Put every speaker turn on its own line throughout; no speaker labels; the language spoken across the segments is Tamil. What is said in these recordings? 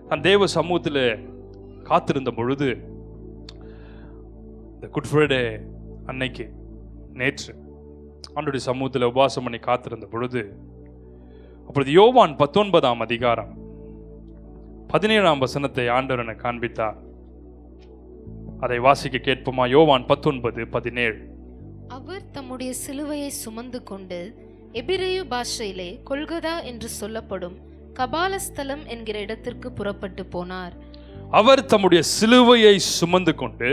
நான் தேவ சமூகத்தில் காத்திருந்த பொழுது, இந்த குட் ஃப்ரைடே அன்னைக்கு நேற்று ஆண்டவருடைய சமூகத்தில் உபவாசம் பண்ணி காத்திருந்த பொழுது, அப்பொழுது யோவான் 19ஆம் அதிகாரம் 17ஆம் வசனத்தை ஆண்டவர் எனக்கு காண்பித்தார். அதை வாசிக்க கேட்போமா? யோவான் 19:17.
அவர் தம்முடைய சிலுவையை சுமந்து கொண்டு எபிரேய பாஷையிலே கொல்கதா என்று சொல்லப்படும் கபாலஸ்தலம் என்கிற இடத்திற்கு புறப்பட்டு போனார்.
அவர் தம்முடைய சிலுவையை சுமந்து கொண்டு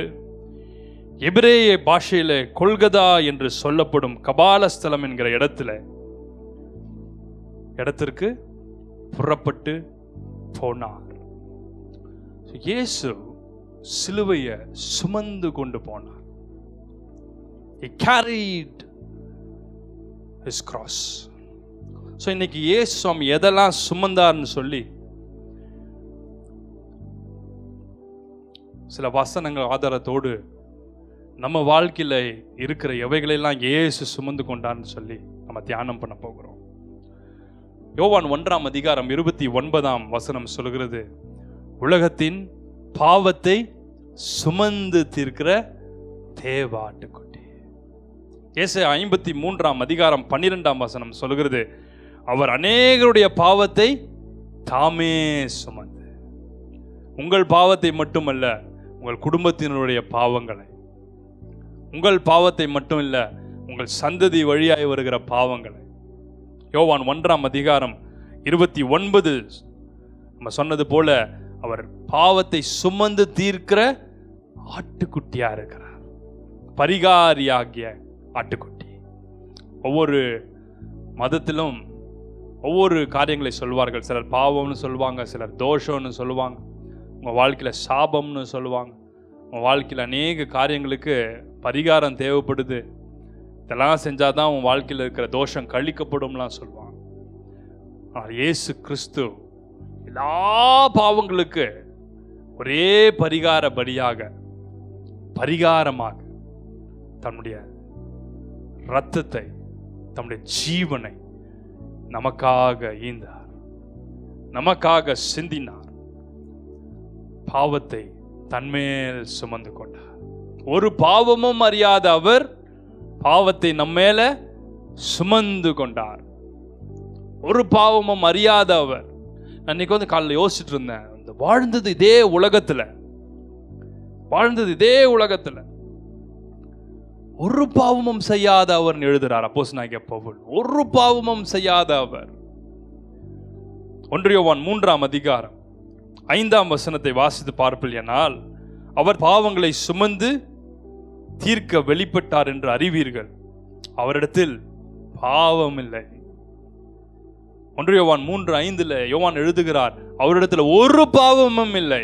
எபிரேய பாஷையில கொல்கதா என்று சொல்லப்படும் கபாலஸ்தலம் என்கிற இடத்திற்கு புறப்பட்டு போனார். இயேசு சிலுவையை சுமந்து கொண்டு போனார். He carried his cross. So இன்னைக்கு இயேசு சுவாமி எதெல்லாம் சுமந்தார்னு சொல்லி சில வசனங்கள் ஆதாரத்தோடு நம்ம வாழ்க்கையில இருக்கிற எவைகளெல்லாம் இயேசு சுமந்து கொண்டார்னு சொல்லி நம்ம தியானம் பண்ண போகிறோம். யோவான் 1ஆம் அதிகாரம் 29ஆம் வசனம் சொல்கிறது, உலகத்தின் பாவத்தை சுமந்து தீர்க்கிற தேவ ஆட்டுக்குட்டி. ஏசாயா 53ஆம் அதிகாரம் 12ஆம் வசனம் சொல்கிறது, அவர் அநேகருடைய பாவத்தை தாமே சுமந்து, உங்கள் பாவத்தை மட்டுமல்ல, உங்கள் குடும்பத்தினருடைய பாவங்களை, உங்கள் பாவத்தை மட்டும் இல்ல, உங்கள் சந்ததி வழியாய் வருகிற பாவங்களை. யோவான் 1ஆம் அதிகாரம் 29 நம்ம சொன்னது போல அவர் பாவத்தை சுமந்து தீர்க்கிற ஆட்டுக்குட்டியா இருக்கிறார், பரிகாரியாகிய ஆட்டுக்குட்டி. ஒவ்வொரு மதத்திலும் ஒவ்வொரு காரியங்களை சொல்வார்கள். சிலர் பாவம்னு சொல்லுவாங்க, சிலர் தோஷம்னு சொல்லுவாங்க, உங்கள் வாழ்க்கையில் சாபம்னு சொல்லுவாங்க, உங்கள் வாழ்க்கையில் அநேக காரியங்களுக்கு பரிகாரம் தேவைப்படுது, இதெல்லாம் செஞ்சாதான் உன் வாழ்க்கையில் இருக்கிற தோஷம் கழிக்கப்படும்லாம் சொல்லுவாங்க. ஆனால் இயேசு கிறிஸ்து எல்லா பாவங்களுக்கு ஒரே பரிகாரமாக தன்னுடைய இரத்தத்தை, தன்னுடைய ஜீவனை நமக்காக ஈந்தார், நமக்காக சிந்தினார், பாவத்தை தன்மேல் சுமந்து கொண்டார். ஒரு பாவமும் அறியாத அவர் பாவத்தை நம்மேல சுமந்து கொண்டார். ஒரு பாவமும் அறியாத அவர். நான் இன்னைக்கு வந்து காலையில் யோசிச்சுட்டு இருந்தேன், வாழ்ந்தது இதே உலகத்துல ஒரு பாவமும் செய்யாத அவர் எழுதுறார் அப்போஸ்தலனாகிய பவுல். ஒரு பாவமும் செய்யாத அவர். 1 யோவான் 3ஆம் அதிகாரம் 5ஆம் வசனத்தை வாசித்து பார்ப்பீர்கள், அவர் பாவங்களை சுமந்து தீர்க்க வெளிப்பட்டார் என்று அறிவீர்கள், அவரிடத்தில் பாவம் இல்லை. 1 யோவான் 3:5 யோவான் எழுதுகிறார், அவரிடத்தில் ஒரு பாவமும் இல்லை.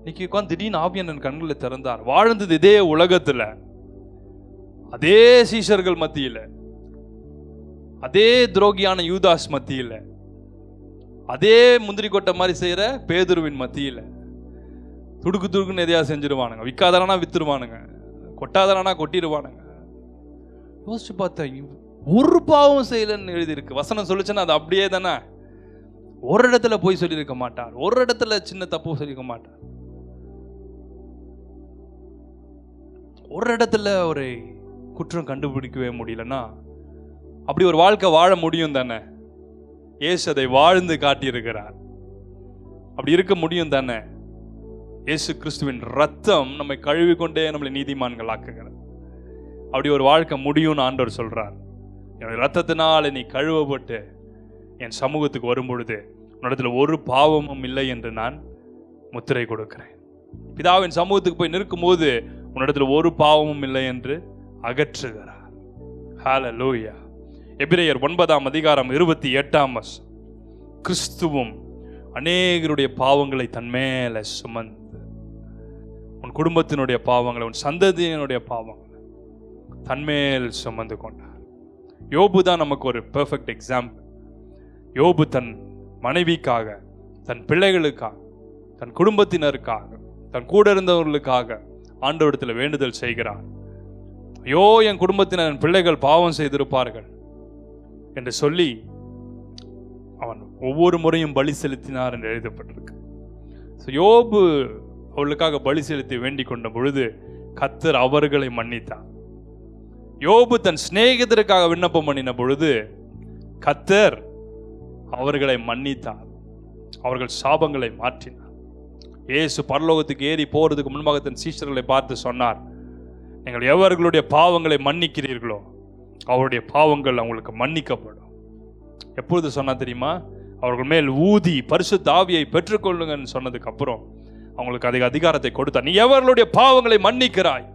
இன்னைக்கு உட்கார்ந்து திடீர்னு ஆவியானவர் கண்களை திறந்தார். வாழ்ந்தது இதே உலகத்துல, அதே சீஷர்கள் மத்தியில, அதே துரோகியான யூதாஸ் மத்தியில, அதே முந்திரி கொட்டை மாதிரி செய்யற பேதுருவின் மத்தியில, துடுக்குன்னு எதையாவது செஞ்சிருவானுங்க, விற்காதானா வித்துருவானுங்க, கொட்டாதானா கொட்டிடுவானுங்க. யோசிச்சு பார்த்தேன், ஒரு பாவம் செய்யலன்னு எழுதியிருக்கு. வசனம் சொல்லிச்சுன்னா அது அப்படியே தானே. ஒரு இடத்துல போய் சொல்லியிருக்க மாட்டார், ஒரு இடத்துல சின்ன தப்பு சொல்லியிருக்க மாட்டார், ஒரு இடத்துல ஒரு குற்றம் கண்டுபிடிக்கவே முடியலன்னா அப்படி ஒரு வாழ்க்கை வாழ முடியும் தானே? இயேசு அதை வாழ்ந்து காட்டியிருக்கிறார். அப்படி இருக்க முடியும் தானே? இயேசு கிறிஸ்துவின் ரத்தம் நம்மை கழுவிக்கொண்டே நம்மளை நீதிமான்கள் ஆக்குகிறார். அப்படி ஒரு வாழ்க்கை முடியும்னு ஆண்டவர் சொல்றார். என்னுடைய ரத்தத்தினால நீ கழுவப்பட்டு என் சமூகத்துக்கு வரும்பொழுது உன்னிடத்துல ஒரு பாவமும் இல்லை என்று நான் முத்திரை கொடுக்கிறேன். பிதாவின் சமூகத்துக்கு போய் நிற்கும் போது உன்னிடத்துல ஒரு பாவமும் இல்லை என்று அகற்றுகிறார். ஹல்லேலூயா. எபிரேயர் 9ஆம் அதிகாரம் 28ஆம் வசனம், கிறிஸ்துவும் அநேகருடைய பாவங்களை தன்மேல சுமந்து, உன் குடும்பத்தினுடைய பாவங்களை, உன் சந்ததியினுடைய பாவங்களை தன்மேல் சுமந்து கொண்டார். யோபு தான் நமக்கு ஒரு பெர்ஃபெக்ட் எக்ஸாம்பிள். யோபு தன் மனைவிக்காக, தன் பிள்ளைகளுக்காக, தன் குடும்பத்தினருக்காக, தன் கூட இருந்தவர்களுக்காக ஆண்டவரிடத்தில் வேண்டுதல் செய்கிறார். ஐயோ, என் குடும்பத்தினர், என் பிள்ளைகள் பாவம் செய்திருப்பார்கள் என்று சொல்லி அவன் ஒவ்வொரு முறையும் பலி செலுத்தினார் என்று எழுதப்பட்டிருக்கு. யோபு அவர்களுக்காக பலி செலுத்தி வேண்டிக் கொண்ட பொழுது கர்த்தர் அவர்களை மன்னித்தார். யோபு தன் சிநேகிதருக்காக விண்ணப்பம் பண்ணின பொழுது கர்த்தர் அவர்களை மன்னித்தார். அவர்கள் சாபங்களை மாற்றினார். இயேசு பரலோகத்துக்கு ஏறி போறதுக்கு முன்பாக தன் சீஷர்களை பார்த்து சொன்னார், நீங்கள் எவர்களுடைய பாவங்களை மன்னிக்கிறீர்களோ அவருடைய பாவங்கள் அவங்களுக்கு மன்னிக்கப்படும். எப்பொழுது சொன்னா தெரியுமா? அவர்கள் மேல் ஊதி பரிசுத்த ஆவியை பெற்றுக்கொள்ளுங்கன்னு சொன்னதுக்கு அப்புறம் அவங்களுக்கு அதிக அதிகாரத்தை கொடுத்தார். நீ எவர்களுடைய பாவங்களை மன்னிக்கிறாய்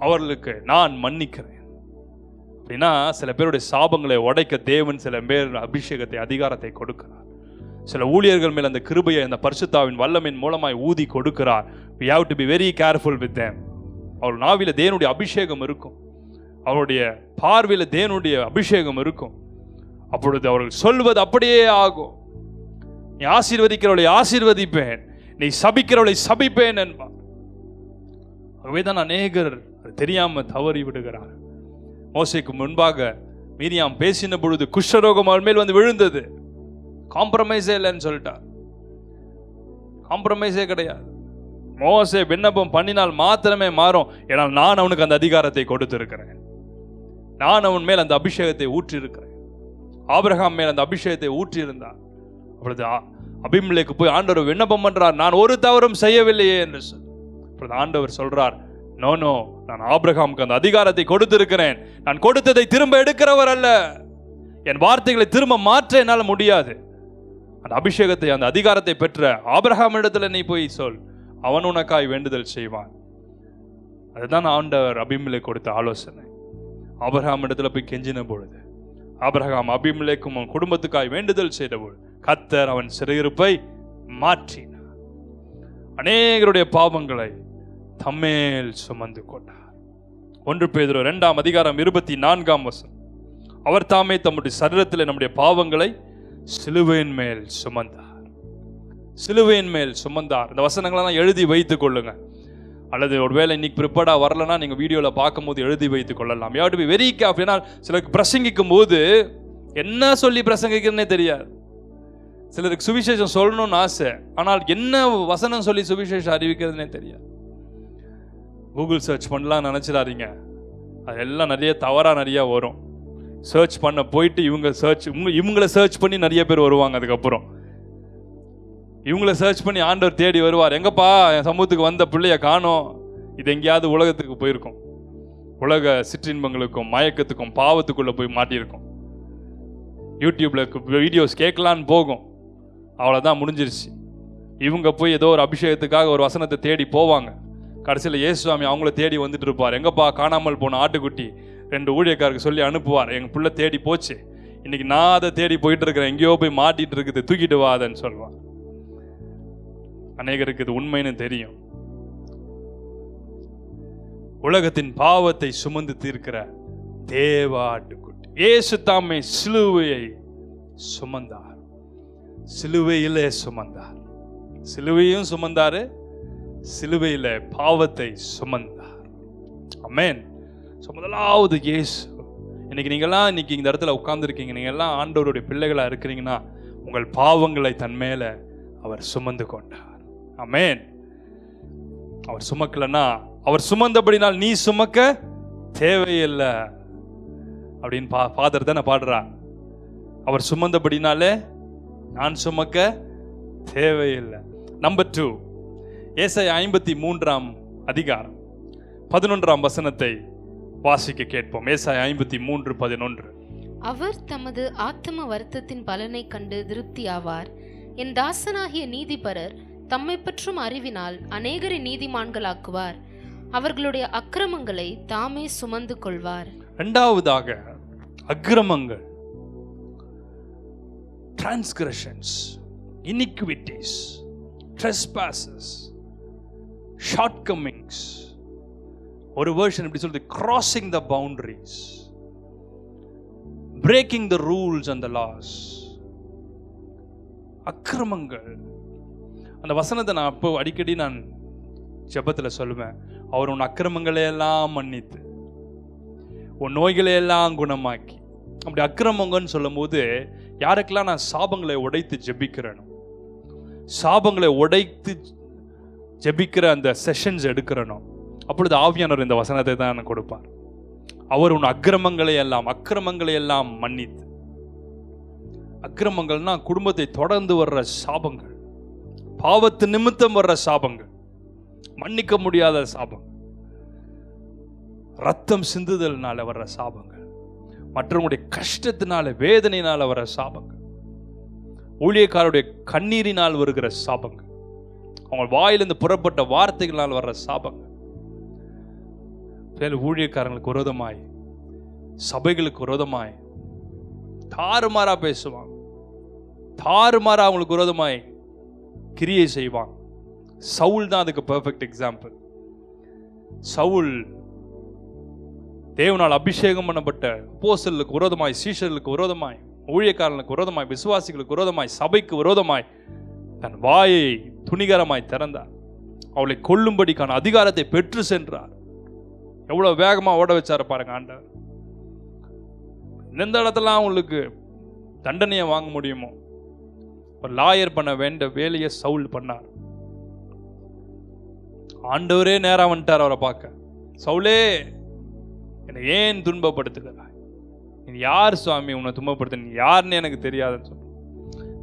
அவர்களுக்கு நான் மன்னிக்கிறேன். அப்படின்னா சில பேருடைய சாபங்களை உடைக்க தேவன் சில பேர் அபிஷேகத்தை அதிகாரத்தை கொடுக்கிறார். சில ஊழியர்கள் மேல் அந்த கிருபையை அந்த பரிசுத்தாவின் வல்லமையின் மூலமாய் ஊதி கொடுக்கிறார். we have to be very careful with them. அவர்கள் நாவில தேவனுடைய அபிஷேகம் இருக்கும், அவருடைய பார்வையில தேவனுடைய அபிஷேகம் இருக்கும். அப்பொழுது அவர்கள் சொல்வது அப்படியே ஆகும். நீ ஆசீர்வதிக்கிறவளை ஆசீர்வதிப்பேன், நீ சபிக்கிறவளை சபிப்பேன் என்பார். ஆகவேதான் அநேகர் தெரியாம தவறி விடுகிறார். மோசேக்கு முன்பாக மீரியாம் பேசின பொழுது குஷ்டரோகம் அவள் மேல் வந்து விழுந்தது. காம்ப்ரமைஸே இல்லைன்னு சொல்லிட்டார். காம்ப்ரமைஸே கிடையாது. மோசே விண்ணப்பம் பண்ணினால் மாத்திரமே மாறும். ஏனால் நான் அவனுக்கு அந்த அதிகாரத்தை கொடுத்திருக்கிறேன். நான் அவன் மேல் அந்த அபிஷேகத்தை ஊற்றி இருக்கிறேன். ஆபிரகாம் மேல் அந்த அபிஷேகத்தை ஊற்றி இருந்தார். அப்பொழுது அபிமெலேக்கு போய் ஆண்டவர் விண்ணப்பம் பண்றார், நான் ஒரு தவறும் செய்யவில்லையே என்று சொல்லி. அப்பொழுது ஆண்டவர் சொல்றார், நோ நோ, நான் ஆபிரகாமுக்கு அந்த அதிகாரத்தை கொடுத்திருக்கிறேன். நான் கொடுத்ததை திரும்ப எடுக்கிறவர் அல்ல. என் வார்த்தைகளை திரும்ப மாற்ற என்னால் முடியாது. அந்த அபிஷேகத்தை அந்த அதிகாரத்தை பெற்ற ஆபிரகாம் இடத்துல நீ போய் சொல், அவன் உனக்காய் வேண்டுதல் செய்வான். அதுதான் ஆண்டவர் அபிமெலேக்கு கொடுத்த ஆலோசனை. ஆபிரகாம் இடத்துல போய் கெஞ்சின பொழுது ஆபிரகாம் அபிமெலேக்கும் அவன் குடும்பத்துக்காய் வேண்டுதல் செய்த பொழுது கர்த்தர் அவன் சிறையிருப்பை மாற்றினார். அநேகருடைய பாவங்களை தம்மேல் சுமந்து கொண்டார். 1 பேதுரு 2:24 அவர் தாமே தம்முடைய சரீரத்தில் நம்முடைய பாவங்களை சிலுவையின் மேல் சுமந்தார். சிலுவையின் மேல் சுமந்தார். இந்த வசனங்களெல்லாம் எழுதி வைத்துக் கொள்ளுங்க. அல்லது ஒருவேளை இன்னைக்கு ப்ரிப்பேர்டா வரலன்னா நீங்க வீடியோல பார்க்கும் போது எழுதி வைத்துக் கொள்ளலாம். You have to be very careful. ஏன்னா சிலருக்கு பிரசங்கிக்கும் போது என்ன சொல்லி பிரசங்கிக்கிறதுனே தெரியாது. சிலருக்கு சுவிசேஷம் சொல்லணும்னு ஆசை, ஆனால் என்ன வசனம் சொல்லி சுவிசேஷம் அறிவிக்கிறதுனே தெரியாது. கூகுள் சர்ச் பண்ணலாம் நினைச்சிடாதீங்க. அதெல்லாம் நிறைய தவறா நிறைய வரும். சர்ச் பண்ண போயிட்டு இவங்களை சர்ச் பண்ணி நிறைய பேர் வருவாங்க. அதுக்கப்புறம் இவங்களை சர்ச் பண்ணி ஆண்டவர் தேடி வருவார். எங்கப்பா என் சமூகத்துக்கு வந்த பிள்ளைய காணோம். இது எங்கேயாவது உலகத்துக்கு போயிருக்கும். உலக சிற்றின்பங்களுக்கும் மயக்கத்துக்கும் பாவத்துக்குள்ள போய் மாட்டியிருக்கும். யூடியூப்ல வீடியோஸ் கேட்கலான்னு போகும், அவ்வளோதான், முடிஞ்சிருச்சு. இவங்க போய் ஏதோ ஒரு அபிஷேகத்துக்காக ஒரு வசனத்தை தேடி போவாங்க. கடைசியில் இயேசுவாமி அவங்கள தேடி வந்துட்டு இருப்பார். எங்கப்பா காணாமல் போன ஆட்டுக்குட்டி 2 ஊழியக்காரருக்கு சொல்லி அனுப்புவார். எங்கள் பிள்ளை தேடி போச்சு, இன்னைக்கு நான் அதை தேடி போயிட்டு இருக்கிறேன், எங்கேயோ போய் மாட்டிட்டு இருக்குது, தூக்கிட்டு வாதன்னு சொல்லுவான். அநேகருக்கு இது உண்மைன்னு தெரியும். உலகத்தின் பாவத்தை சுமந்து தீர்க்கிற தேவ ஆட்டுக்குட்டி இயேசு தாமே சிலுவையை சுமந்தார். சிலுவையிலே சுமந்தார். சிலுவையும் சுமந்தாரு, சிலுவையில பாவத்தை சுமந்தார். ஆமென். முதலாவது இயேசு. இன்னைக்கு நீங்கெல்லாம் இன்னைக்கு இந்த இடத்துல உட்கார்ந்துருக்கீங்க. நீங்க எல்லாம் ஆண்டவருடைய பிள்ளைகளா இருக்கிறீங்கன்னா உங்கள் பாவங்களை தன் மேல அவர் சுமந்து கொண்டார். ஆமென். அவர் சுமக்கலன்னா, அவர் சுமந்தபடினால் நீ சுமக்க தேவையில்லை அப்படின்னு ஃபாதர் தானே பாடுறா. அவர் சுமந்தபடினாலே நான் சுமக்க தேவையில்லை. நம்பர் 2, ஏசாயா 53:11 வாசிக்க கேட்போம். ஏசாயா 53:11.
அவர் தமது ஆத்தும வருத்தத்தின் பலனை கண்டு திருப்தி ஆவார். என் தாசனாகிய நீதிபரர் தம்மை பற்றும் அறிவினால் அநேகரை நீதிமான்களாக்குவார். அவர்களுடைய அக்கிரமங்களை தாமே சுமந்து கொள்வார். இரண்டாவதாக
அக்கிரமங்கள், transgressions, iniquities, trespasses, shortcomings. ஒரு வெர்ஷன் இப்படி சொல்லுது, crossing the boundaries, breaking the rules and the laws. அக்கிரமங்கள். அந்த வசனத்தை நான் அப்போ அடிக்கடி நான் ஜெபத்தில் சொல்லுவேன். அவர் உன் அக்கிரமங்களை எல்லாம் மன்னித்து உன் நோய்களை எல்லாம் குணமாக்கி அப்படி அக்கிரமங்கன்னு சொல்லும் போது யாருக்கெல்லாம் நான் சாபங்களை உடைத்து ஜெபிக்கிறேனோ, சாபங்களை உடைத்து ஜெபிக்கிற அந்த செஷன்ஸ் எடுக்கிறனோ, அப்பொழுது ஆவியானவர் இந்த வசனத்தை தான் எனக்கு கொடுப்பார். அவர் உன் அக்கிரமங்களை எல்லாம் மன்னித்து. அக்கிரமங்கள்னா குடும்பத்தை தொடர்ந்து வர்ற சாபங்கள், பாவத்து நிமித்தம் வர்ற சாபங்கள், மன்னிக்க முடியாத சாபம், ரத்தம் சிந்துதல்னால வர்ற சாபங்கள், மற்றவங்களுடைய கஷ்டத்தினால வேதனையினால வர்ற சாபங்கள், ஊழியக்காரருடைய கண்ணீரினால் வருகிற சாபங்கள், அவங்க வாயிலிருந்து புறப்பட்ட வார்த்தைகளால் வர்ற சாபங்கள், ஊழியக்காரங்களுக்கு விரோதமாய், சபைகளுக்கு விரோதமாய் தாறுமாறா பேசுவாங்க, தாறுமாறா அவங்களுக்கு விரோதமாய் கிரியை செய்வாங்க. சவுல் தான் அதுக்கு பெர்ஃபெக்ட் எக்ஸாம்பிள். சவுல் தேவனால் அபிஷேகம் பண்ணப்பட்ட அப்போஸ்தலருக்கு விரோதமாய், சீஷர்களுக்கு விரோதமாய், ஊழியக்காரர்களுக்கு விரோதமாய், விசுவாசிகளுக்கு விரோதமாய், சபைக்கு விரோதமாய் தன் வாயை துணிகரமாய் திறந்தார். அவளை கொல்லும்படிக்கான அதிகாரத்தை பெற்று சென்றார். எவ்வளவு வேகமா ஓட வச்சாரு பாருங்க ஆண்டவர். எந்த இடத்துல அவங்களுக்கு தண்டனையை வாங்க முடியுமோ ஒரு லாயர் பண்ண வேண்ட வேலையை சவுல் பண்ணார். ஆண்டவரே நேரா வந்துட்டார் அவரை பார்க்க. சவுலே, என்னை ஏன் துன்பப்படுத்துகிறாய்? நீ யார் சுவாமி? உன்னை துன்பப்படுத்த நீ யாருன்னு எனக்கு தெரியாதுன்னு சொன்ன.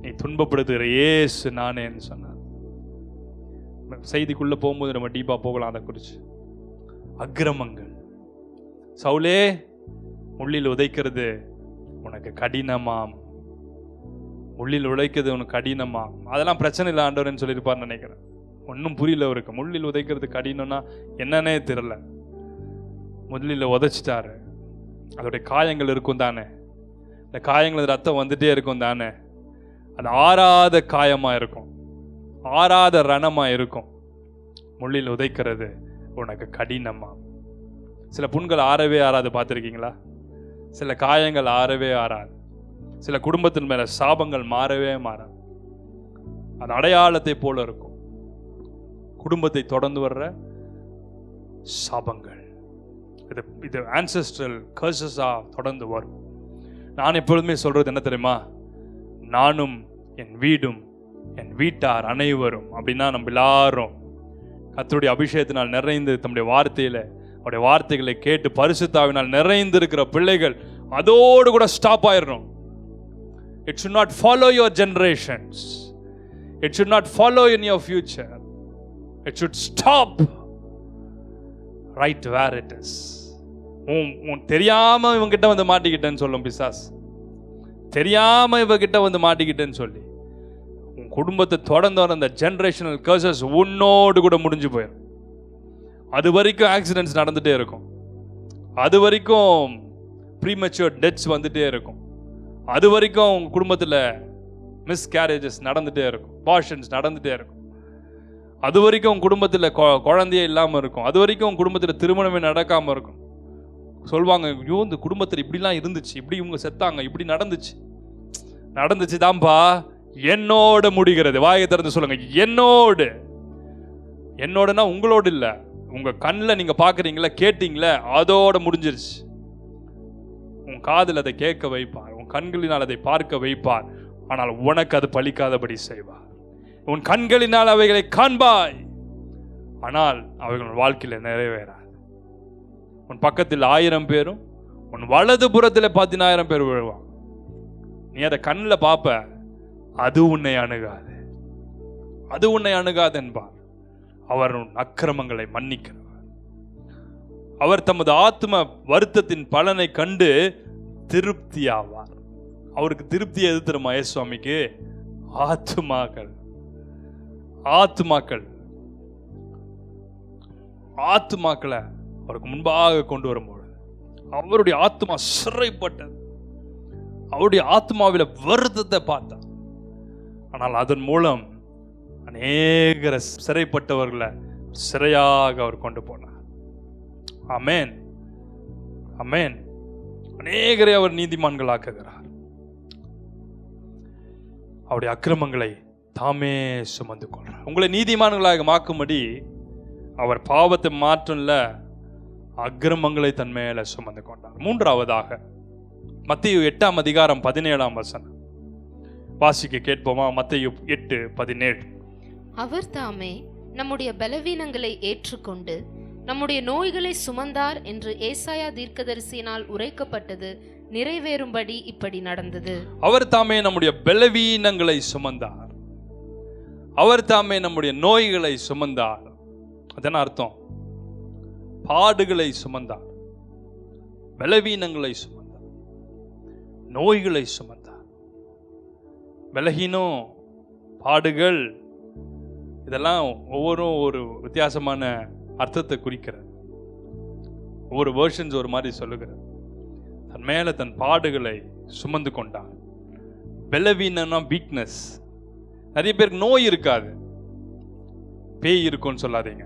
நீ துன்பப்படுத்துகிற இயேசு நானேன்னு சொன்னார். செய்திக்குள்ள போகும்போது நம்ம டீப்பா போகலாம் அதை குறிச்சு. அக்கிரமங்கள், சவுலே முள்ளில் உதைக்கிறது உனக்கு கடினமாம், முள்ளில் உதைக்கிறது உனக்கு கடினமாம். அதெல்லாம் பிரச்சனை இல்லை ஆண்டவர்னு சொல்லியிருப்பார்னு நினைக்கிறேன். ஒன்றும் புரியல அவருக்கு. முள்ளில் உதைக்கிறது கடினம்னா என்னன்னே தெரியல. முள்ளில் உதைச்சிட்டாரு. அதோடைய காயங்கள் இருக்கும் தானே, இந்த காயங்கள் ரத்தம் வந்துட்டே இருக்கும் தானே, அது ஆறாத காயமா இருக்கும், ஆறாத ரணமா இருக்கும். முள்ளில் உதைக்கிறது உனக்கு கடினமா. சில புண்கள் ஆறவே ஆறாது, பார்த்துருக்கீங்களா? சில காயங்கள் ஆறவே ஆறாது. சில குடும்பத்தின் மேல சாபங்கள் மாறவே மாறாது. அது அடையாளத்தை போல இருக்கும். குடும்பத்தை தொடர்ந்து வர்ற சாபங்கள், இது ancestral curses-ஆ தொடர்ந்து வரும். நான் எப்பொழுதுமே சொல்றது என்ன தெரியுமா? நானும் என் வீடும் என் வீட்டார் அனைவரும், அப்படின்னா நம்ம எல்லாரும் கர்த்தருடைய அபிஷேகத்தினால் நிறைந்து தம்முடைய வார்த்தையில அவருடைய வார்த்தைகளை கேட்டு பரிசுத்தாவினால் நிறைந்து இருக்கிற பிள்ளைகள் அதோடு கூட ஸ்டாப் ஆயிடணும். It should not follow your generations. It should not follow in your future. It should stop right where it is. தெரியாம இவங்கிட்ட வந்து மாட்டிக்கிட்டேன்னு சொல்லும் பிசாஸ். தெரியாம இவகிட்ட வந்து மாட்டிக்கிட்டேன்னு சொல்லி உன் குடும்பத்தை தொடர்ந்து வர அந்த ஜெனரேஷனல் கர்சஸ் உன்னோடு கூட முடிஞ்சு போயிடும். அது வரைக்கும் ஆக்சிடென்ட்ஸ் நடந்துட்டே இருக்கும். அது வரைக்கும் ப்ரீமெச்சூர் டெத்ஸ் வந்துட்டே இருக்கும். அது வரைக்கும் உங்க குடும்பத்தில் மிஸ்கேரேஜஸ் நடந்துட்டே இருக்கும், அபார்ஷன்ஸ் நடந்துட்டே இருக்கும். அது வரைக்கும் உங்க குடும்பத்தில் குழந்தையே இல்லாமல் இருக்கும். அது வரைக்கும் உங்க குடும்பத்தில் திருமணமே நடக்காமல் இருக்கும். சொல்லுவாங்க, ஐயோ இந்த குடும்பத்தில் இப்படிலாம் இருந்துச்சு, இப்படி இவங்க செத்தாங்க, இப்படி நடந்துச்சு தான்ப்பா. என்னோட முடிகிறது. வாயை திறந்து சொல்லுங்க, என்னோடனா உங்களோடு இல்லை. உங்க கண்ணில் நீங்க பாக்குறீங்களா, கேட்டீங்களா, அதோட முடிஞ்சிருச்சு. உன் காதில் அதை கேட்க வைப்பார், உன் கண்களினால் அதை பார்க்க வைப்பார். ஆனால் உனக்கு அது பலிக்காதபடி செய்வார். உன் கண்களினால் அவைகளை காண்பாய், ஆனால் அவைகள் வாழ்க்கையில் நிறைவேறாது. உன் பக்கத்தில் 1000 பேரும் உன் வலது புறத்தில் 10,000 பேர் விழுவான். நீ அதை கண்ணில் பார்ப்ப, அது உன்னை அணுகாது, அது உன்னை அணுகாது என்பார். அவர் உன் அக்கிரமங்களை மன்னிக்கிறவர். அவர் தமது ஆத்ம வருத்தத்தின் பலனை கண்டு திருப்தியாவார். அவருக்கு திருப்தி எது தெரியுமா? சுவாமிக்கு ஆத்துமாக்கள் ஆத்துமாக்களை அவருக்கு முன்பாக கொண்டு வரும்போது அவருடைய ஆத்மா சிறைப்பட்டது. அவருடைய ஆத்மாவில வருத்தத்தை பார்த்தார். ஆனால் அதன் மூலம் அநேக சிறைப்பட்டவர்களை சிறையாக அவர் கொண்டு போனார். ஆமென், ஆமென். அநேகரை அவர் நீதிமான்கள் ஆக்குகிறார். அவருடைய அக்கிரமங்களை தாமே சுமந்து கொள்றார். உங்களை நீதிமான்களாக மாக்கும்படி அவர் பாவத்தை மாற்றம்ல அக்கிரமங்களை தன் மேல சுமந்து கொண்டார். மத்தேயு 8:17 வாசிக்க கேட்போமா? மத்தேயு 8:17.
அவர் தாமே நம்முடைய பலவீனங்களை ஏற்றுக்கொண்டு நம்முடைய நோய்களை சுமந்தார் என்று ஏசாயா தீர்க்கதரிசியினால் உரைக்கப்பட்டது நிறைவேறும்படி இப்படி நடந்தது.
அவர் தாமே நம்முடைய பலவீனங்களை சுமந்தார், அவர் தாமே நம்முடைய நோய்களை சுமந்தார். அதன அர்த்தம், பாடுகளை சுமந்தார், பலவீனங்களை சுமந்தார், நோய்களை சுமந்தார். பலகீனம், பாடுகள், இதெல்லாம் ஒவ்வொரு ஒரு வித்தியாசமான அர்த்தத்தை குறிக்கிறது. ஒவ்வொரு வேர்ஷன்ஸ் ஒரு மாதிரி சொல்லுகிறது. தன் மேல தன் பாடுகளை சுமந்து கொண்டான். பலவீனம்னா வீக்னஸ். நிறைய பேருக்கு நோய் இருக்காது, பேய் இருக்கும்னு சொல்லாதீங்க.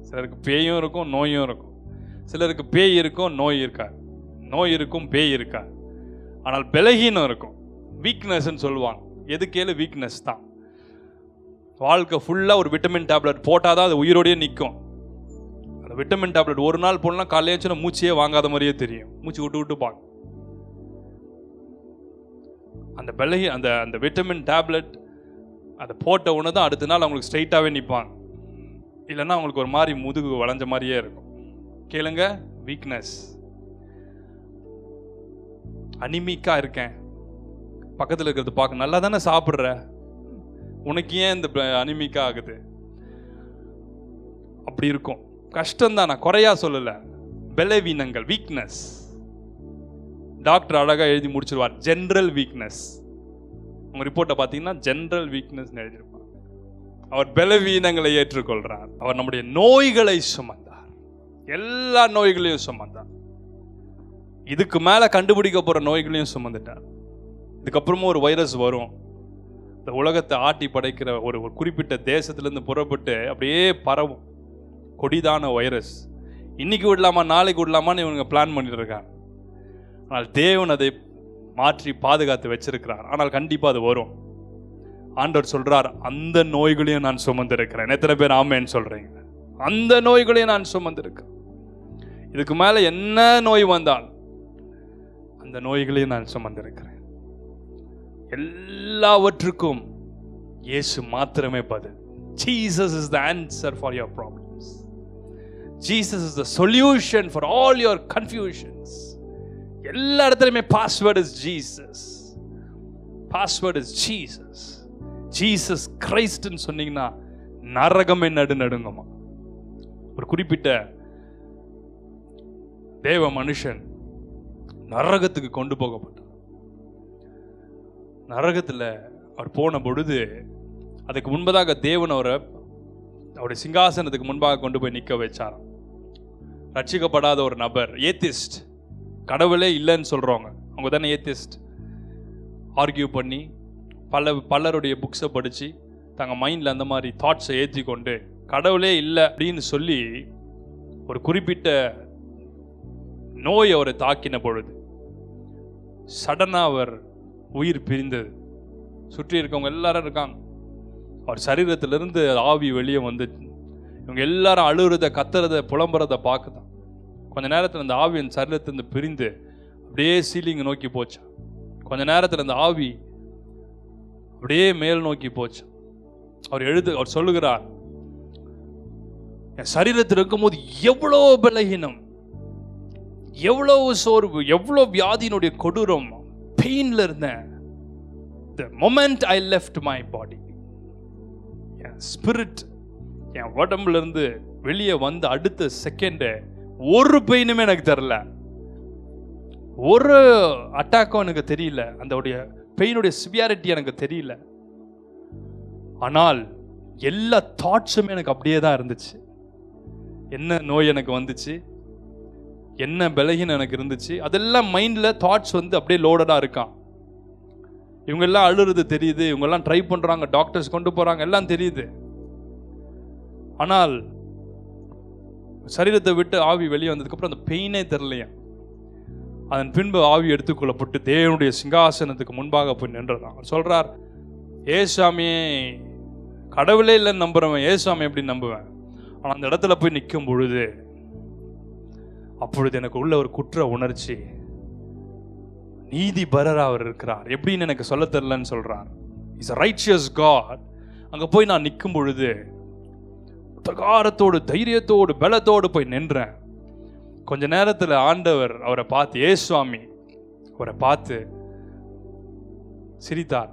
சிலருக்கு பேயும் இருக்கும், நோயும் இருக்கும். சிலருக்கு பேய் இருக்கும், நோய் இருக்காது. நோய் இருக்கும், பேய் இருக்காது. ஆனால் பலகீனம் இருக்கும், வீக்னஸ்ன்னு சொல்லுவாங்க. எதுக்கேளு வீக்னஸ் தான். வாழ்க்கை ஃபுல்லாக ஒரு விட்டமின் டேப்லெட் போட்டால் தான் அது உயிரோடையே நிற்கும். அந்த விட்டமின் டேப்லெட் ஒரு நாள் போடலாம், காலையாச்சுன்னா மூச்சையே வாங்காத மாதிரியே தெரியும், மூச்சு விட்டு விட்டு பாங்க. அந்த அந்த விட்டமின் டேப்லெட் அதை போட்ட உடனே தான் அடுத்த நாள் அவங்களுக்கு ஸ்ட்ரைட்டாகவே நிற்பாங்க. இல்லைன்னா அவங்களுக்கு ஒரு மாதிரி முதுகு வளைஞ்ச மாதிரியே இருக்கும். கேளுங்க, வீக்னஸ். அனிமிக்கா இருக்கேன், பக்கத்தில் இருக்கிறது பார்க்க நல்லா தானே சாப்பிட்ற, உனக்கு ஏன் இந்த அனிமிக்கா ஆகுது? அப்படி இருக்கும். கஷ்டம்தான், நான் குறையா சொல்லல. பலவீனங்கள், வீக்னஸ். டாக்டர் அழகா எழுதி முடிச்சிருவார், ஜெனரல் வீக்னஸ். உங்க ரிப்போர்ட்டை பார்த்தீங்கன்னா ஜெனரல் வீக்னஸ் எழுதியிருப்பாங்க. அவர் பலவீனங்களை ஏற்றுக்கொள்றார். அவர் நம்முடைய நோய்களை சுமந்தார், எல்லா நோய்களையும் சுமந்தார். இதுக்கு மேல கண்டுபிடிக்க போற நோய்களையும் சுமந்துட்டார். இதுக்கப்புறமும் ஒரு வைரஸ் வரும், இந்த உலகத்தை ஆட்டி படைக்கிற ஒரு குறிப்பிட்ட தேசத்திலிருந்து புறப்பட்டு அப்படியே பரவும் கொடிதான வைரஸ். இன்னைக்கு விடலாமா நாளைக்கு விடலாமான்னு இவங்க பிளான் பண்ணிட்டு இருக்காங்க. ஆனால் தேவன் அதை மாற்றி பாதுகாத்து வச்சிருக்கிறார். ஆனால் கண்டிப்பா அது வரும். ஆண்டவர் சொல்றார், அந்த நோய்களையும் நான் சுமந்திருக்கிறேன். எத்தனை பேர் ஆமேன்னு சொல்றீங்க? அந்த நோய்களையும் நான் சுமந்திருக்கிறேன். இதுக்கு மேல என்ன நோய் வந்தால் அந்த நோய்களையும் நான் சுமந்திருக்கிறேன். எல்லாவற்றுக்கும் இயேசு மாத்திரமே பதில். Jesus is the answer for your problems. Jesus is the solution for all your confusions. எல்லா இடத்துலயுமே password is Jesus. Password is Jesus. Jesus கிரைஸ்ட்னு சொன்னீங்கன்னா நரகமே நடுநடுங்குமா. ஒரு குறிப்பிட்ட தேவ மனுஷன் நரகத்துக்கு கொண்டு போகப்பட்டார். நரகத்தில் அவர் போன பொழுது அதுக்கு முன்பதாக தேவன் அவருடைய சிங்காசனத்துக்கு முன்பாக கொண்டு போய் நிற்க வச்சாராம். ரட்சிக்கப்படாத ஒரு நபர், ஏத்திஸ்ட், கடவுளே இல்லைன்னு சொல்கிறவங்க, அவங்க தானே ஏத்திஸ்ட். ஆர்கியூ பண்ணி பலருடைய புக்ஸை படித்து தங்கள் மைண்டில் அந்த மாதிரி தாட்ஸை ஏற்றி கொண்டு கடவுளே இல்லை அப்படின்னு சொல்லி ஒரு குறிப்பிட்ட நோய் அவரை தாக்கின பொழுது சடனாக அவர் உயிர் பிரிந்தது. சுற்றி இருக்கவங்க எல்லாரும் இருக்காங்க. அவர் சரீரத்திலிருந்து ஆவி வெளியே வந்து இவங்க எல்லாரும் அழுகிறத, கத்துறத, புலம்புறத பார்க்குதான். கொஞ்ச நேரத்தில் அந்த ஆவி அந்த சரீரத்திலிருந்து பிரிந்து அப்படியே சீலிங்கை நோக்கி போச்சு. கொஞ்ச நேரத்தில் அந்த ஆவி அப்படியே மேல் நோக்கி போச்சு. அவர் சொல்லுகிறார், என் சரீரத்தில் இருக்கும்போது எவ்வளோ பலகீனம், எவ்வளவு சோர்வு, எவ்வளோ வியாதியினுடைய கொடூரம், பெயின்ல இருந்தேன். The moment I left my body, என் ஸ்பிரிட் என் உடம்புல இருந்து வெளியே வந்து அடுத்த செகண்ட் ஒரு பெயினுமே எனக்கு தெரியல, ஒரு அட்டாக்கும் எனக்கு தெரியல, அந்த பெயினுடைய சிவியாரிட்டி எனக்கு தெரியல. ஆனால் எல்லா தாட்ஸுமே எனக்கு அப்படியே தான் இருந்துச்சு. என்ன நோய் எனக்கு வந்துச்சு, என்ன பலகீனம் எனக்கு இருந்துச்சு, அதெல்லாம் மைண்டில் தாட்ஸ் வந்து அப்படியே லோடடாக இருக்கான். இவங்கெல்லாம் அழுறது தெரியுது, இவங்கெல்லாம் ட்ரை பண்ணுறாங்க, டாக்டர்ஸ் கொண்டு போகிறாங்க, எல்லாம் தெரியுது. ஆனால் சரீரத்தை விட்டு ஆவி வெளியே வந்ததுக்கப்புறம் அந்த பெயினே தெரியலையா. அதன் பின்பு ஆவி எடுத்துக்கொள்ளப்பட்டு தேவனுடைய சிங்காசனத்துக்கு முன்பாக போய் நின்றதான். அவர் சொல்கிறார், ஏசாமியே, கடவுளே இல்லைன்னு நம்புறவன் ஏசாமி எப்படி நம்புவேன்? ஆனால் அந்த இடத்துல போய் நிற்கும் பொழுது அப்பொழுது எனக்கு உள்ள ஒரு குற்ற உணர்ச்சி, நீதிபரர் அவர் இருக்கிறார். எப்படின்னு எனக்கு சொல்ல தெரியலன்னு சொல்றார். Is a righteous God. அங்க போய் நான் நிற்கும் பொழுது தகாரத்தோடு தைரியத்தோடு பலத்தோடு போய் நின்றேன். கொஞ்ச நேரத்தில் ஆண்டவர் அவரை பார்த்து, ஏசுவாமி அவரை பார்த்து சிரித்தார்.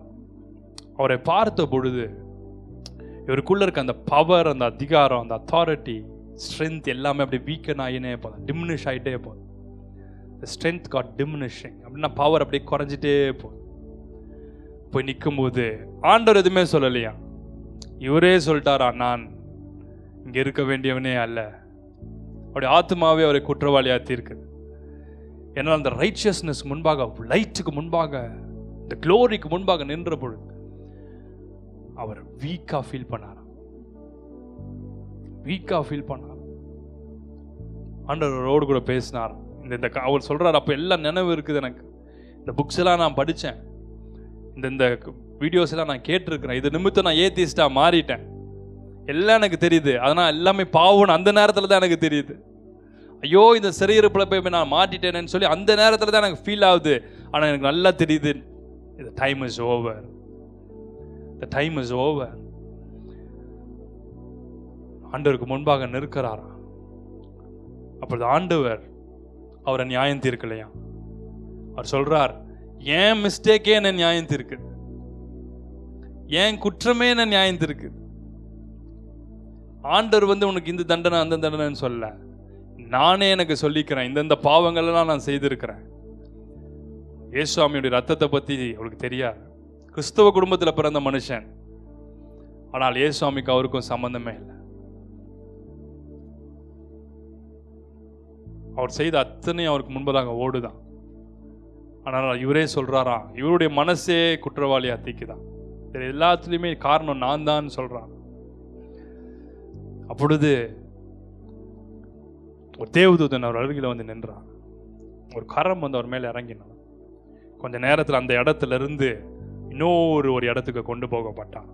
அவரை பார்த்த பொழுது இவருக்குள்ள இருக்க அந்த பவர், அந்த அதிகாரம், அந்த அத்தாரிட்டி, ஸ்ட்ரென்த் எல்லாமே அப்படி வீக்கன் ஆகினே போதும், டிமினிஷ் ஆகிட்டே போதும். the strength got diminishing. அப்படின்னா பவர் அப்படியே குறைஞ்சிட்டே போகுது. போய் நிற்கும் போது ஆண்டவர் எதுவுமே சொல்லலையா, இவரே சொல்லிட்டாரா, நான் இங்க இருக்க வேண்டியவனே அல்ல. அவருடைய ஆத்மாவே அவரை குற்றவாளியா தீர்க்குது. ஏன்னா அந்த ரைச்சியஸ்னஸ் முன்பாக, லைட்டுக்கு முன்பாக, இந்த க்ளோரிக்கு முன்பாக நின்ற பொழுது அவர் வீக்கா ஃபீல் பண்ணார். ஆண்டவரோடு கூட பேசினார். இந்த அவர் சொல்றார், அப்போ எல்லாம் நினைவு இருக்குது எனக்கு. இந்த புக்ஸ் எல்லாம் நான் படித்தேன், இந்த வீடியோஸ் எல்லாம் நான் கேட்டிருக்கிறேன். இது நிமித்தம் நான் ஏத்திஸ்டா மாறிட்டேன், எல்லாம் எனக்கு தெரியுது. அதனால் எல்லாமே பாவம் அந்த நேரத்தில் தான் எனக்கு தெரியுது. ஐயோ இந்த சிறையிருப்பில் போய் நான் மாட்டிட்டேன்னு சொல்லி அந்த நேரத்தில் தான் எனக்கு ஃபீல் ஆகுது. ஆனால் எனக்கு நல்லா தெரியுது, the time is over. The time is over. ஆண்டவருக்கு முன்பாக நிற்கிறாரா. அப்பொழுது ஆண்டவர் அவரை நியாயம் தீர்க்கலையா. அவர் சொல்றார், ஏன் மிஸ்டேக்கே என்ன நியாயம் தீர்க்கு, ஏன் குற்றமே என்ன நியாயம் தீர்க்கு. ஆண்டவர் உனக்கு இந்த தண்டனை அந்த தண்டனைன்னு சொல்ல, நானே எனக்கு சொல்லிக்கிறேன், இந்தந்த பாவங்கள்லாம் நான் செய்திருக்கிறேன். இயேசுவாமியுடைய ரத்தத்தை பற்றி அவளுக்கு தெரியாது. கிறிஸ்தவ குடும்பத்தில் பிறந்த மனுஷன், ஆனால் இயேசுவாமிக்கு அவருக்கும் சம்பந்தமே இல்லை. அவர் செய்த அத்தனை அவருக்கு முன்பதாக ஓடுதான். ஆனால் இவரே சொல்றாரா, இவருடைய மனசே குற்றவாளியா தீக்குதான், எல்லாத்துலேயுமே காரணம் நான் தான் சொல்றான். அப்பொழுது ஒரு தேவதூதன் அவர் அருகில நின்றான். ஒரு கரம் அவர் மேலே இறங்கினான். கொஞ்ச நேரத்தில் அந்த இடத்துல இருந்து இன்னொரு இடத்துக்கு கொண்டு போகப்பட்டான்.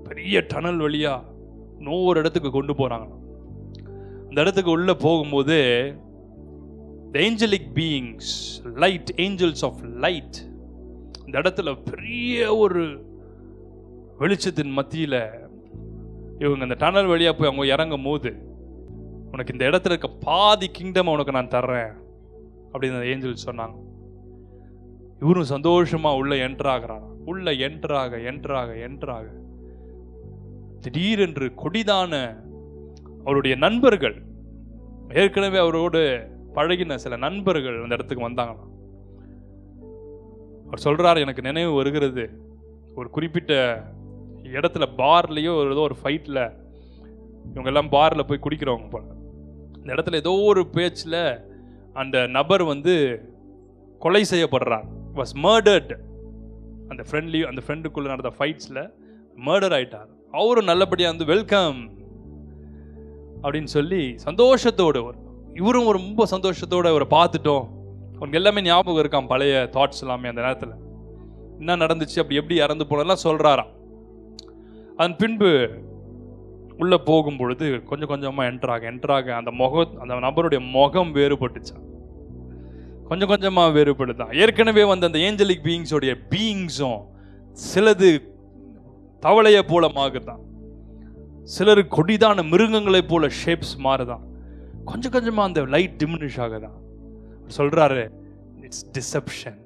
பெரிய டனல் வழியா இன்னொரு இடத்துக்கு கொண்டு போறாங்க. அந்த இடத்துக்கு உள்ள போகும்போது the angelic beings, light, angels of light, இந்த இடத்துல பெரிய ஒரு வெளிச்சத்தின் மத்தியில இவங்க அந்த டனல் வழியா போய் அவங்க இறங்கும் போது, உனக்கு இந்த இடத்துல இருக்க பாதி கிங்டம் உனக்கு நான் தர்றேன் அப்படின்னு அந்த ஏஞ்சல் சொன்னாங்க. இவரும் சந்தோஷமா உள்ள என்ட்ராகிறான். உள்ள என்ட்ராக திடீரென்று கொடிதான அவருடைய நண்பர்கள், ஏற்கனவே அவரோடு பழகின சில நண்பர்கள் அந்த இடத்துக்கு வந்தாங்களாம். அவர் சொல்றாரு, எனக்கு நினைவு வருகிறது, ஒரு குறிப்பிட்ட இடத்துல பார்லயோ ஏதோ ஒரு ஃபைட்ல இவங்க எல்லாம் பார்ல போய் குடிக்கிறவங்க போல, இந்த இடத்துல ஏதோ ஒரு பேச்சில் அந்த நபர் கொலை செய்யப்படுறார், வாஸ் மர்டர்ட். அந்த ஃப்ரெண்டுக்குள்ள நடந்த ஃபைட்ஸ்ல மர்டர் ஆயிட்டார். அவரும் நல்லபடியாக வெல்கம் அப்படின்னு சொல்லி சந்தோஷத்தோடு, இவரும் ரொம்ப சந்தோஷத்தோடு அவரை பார்த்துட்டோம். அவனுக்கு எல்லாமே ஞாபகம் இருக்கான், பழைய தாட்ஸ் எல்லாமே. அந்த நேரத்தில் என்ன நடந்துச்சு, அப்படி எப்படி இறந்து போனதெல்லாம் சொல்றாராம். அதன் பின்பு உள்ள போகும் பொழுது கொஞ்சம் கொஞ்சமா என்ட்ராக அந்த நபருடைய முகம் வேறுபட்டுச்சான். கொஞ்சம் கொஞ்சமா வேறுபடுதான். ஏற்கனவே அந்த ஏஞ்சலிக் பீயிங்ஸோடைய பீயிங்ஸும் சிலது தவளையை போல மாறுதான், சிலர் கொடிதான மிருகங்களை போல ஷேப்ஸ் மாறுதான். கொஞ்சம் கொஞ்சமா அந்த லைட் டிமினிஷ் ஆகுதான். சொல்றாரு, இட்ஸ் டிசெப்ஷன்.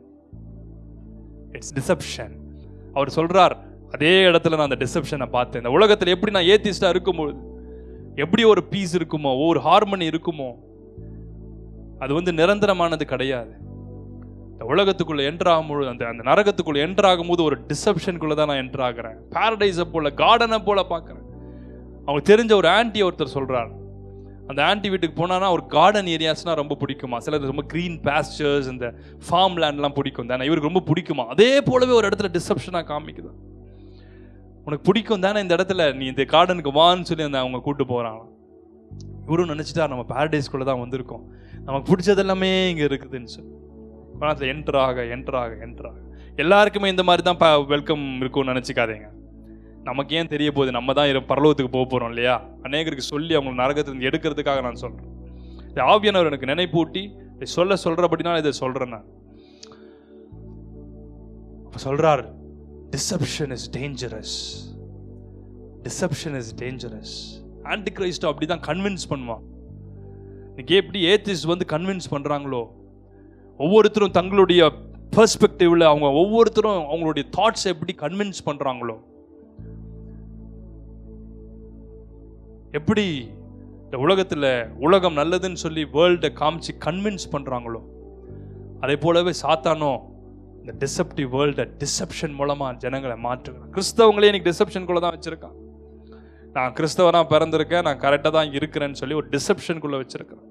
அவர் சொல்றார், அதே இடத்துல நான் அந்த டிசெப்ஷனை பார்த்தேன். இந்த உலகத்தில் எப்படி நான் ஏத்திஸ்டா இருக்கும்போது எப்படி ஒரு பீஸ் இருக்குமோ, ஒரு ஹார்மனி இருக்குமோ, அது நிரந்தரமானது கிடையாது. இந்த உலகத்துக்குள்ள என்ட்ராகும்போது, அந்த நரகத்துக்குள்ள என்ட்ராகும்போது ஒரு டிசெப்ஷனுக்குள்ள தான் நான் என்ட்ராகிறேன். பாரடைஸை போல, கார்டனை போல பார்க்குறேன். அவங்க தெரிஞ்ச ஒரு ஆன்டி ஒருத்தர் சொல்றார், அந்த ஆன்டி வீட்டுக்கு போனான்னா ஒரு கார்டன் ஏரியாஸ்னா ரொம்ப பிடிக்குமா, சிலது ரொம்ப க்ரீன் பாஸ்டர்ஸ், இந்த ஃபார்ம் லேண்ட்லாம் பிடிக்கும் தானே, இவருக்கு ரொம்ப பிடிக்குமா. அதே போலவே ஒரு இடத்துல டிசெப்ஷனாக காமிக்குது. உனக்கு பிடிக்கும் தானே இந்த இடத்துல, நீ இந்த கார்டனுக்கு வான்னு சொல்லி அவங்க கூட்டு போகிறாங்க. இவரும் நினச்சிட்டா நம்ம பாரடைஸ்குள்ளே தான் வந்திருக்கோம், நமக்கு பிடிச்சது எல்லாமே இங்கே இருக்குதுன்னு சொல்லி என்ட்ராக எல்லாருக்குமே இந்த மாதிரி தான் வெல்கம் இருக்கும்னு நினச்சிக்காதீங்க. நமக்கு ஏன் தெரிய போகுது, நம்ம தான் பரலோகத்துக்கு போக போகிறோம் இல்லையா. அநேகருக்கு சொல்லி அவங்க நரகத்திலிருந்து எடுக்கிறதுக்காக நான் சொல்கிறேன். இந்த ஆவியானவர் எனக்கு நினைப்பூட்டி சொல்கிறபடினால இதை சொல்கிறேன். நான் சொல்றார், deception is dangerous. Deception is dangerous. Anti Christ அப்படிதான் கன்வின்ஸ் பண்ணுவான். இன்னைக்கு எப்படி ஏத்திஸ்ட் வந்து கன்வின்ஸ் பண்றாங்களோ, ஒவ்வொருத்தரும் தங்களுடைய பெர்ஸ்பெக்டிவ்ல அவங்க ஒவ்வொருத்தரும் அவங்களுடைய தாட்ஸ் எப்படி கன்வின்ஸ் பண்றாங்களோ, எப்படி இந்த உலகத்துல உலகம் நல்லதுன்னு சொல்லி வேர்ல்டை காமிச்சு கன்வின்ஸ் பண்றாங்களோ, அதே போலவே சாத்தானோ இந்த டிசெப்டிவ் வேர்ல்டை டிசெப்ஷன் மூலமா ஜனங்களை மாற்றுகிறான். கிறிஸ்தவங்களே இன்னைக்கு டிசெப்ஷனுக்குள்ள தான் வச்சிருக்கான். நான் கிறிஸ்தவனா பிறந்திருக்கேன், நான் கரெக்டாக தான் இருக்கிறேன்னு சொல்லி ஒரு டிசெப்ஷனுக்குள்ள வச்சிருக்கிறேன்.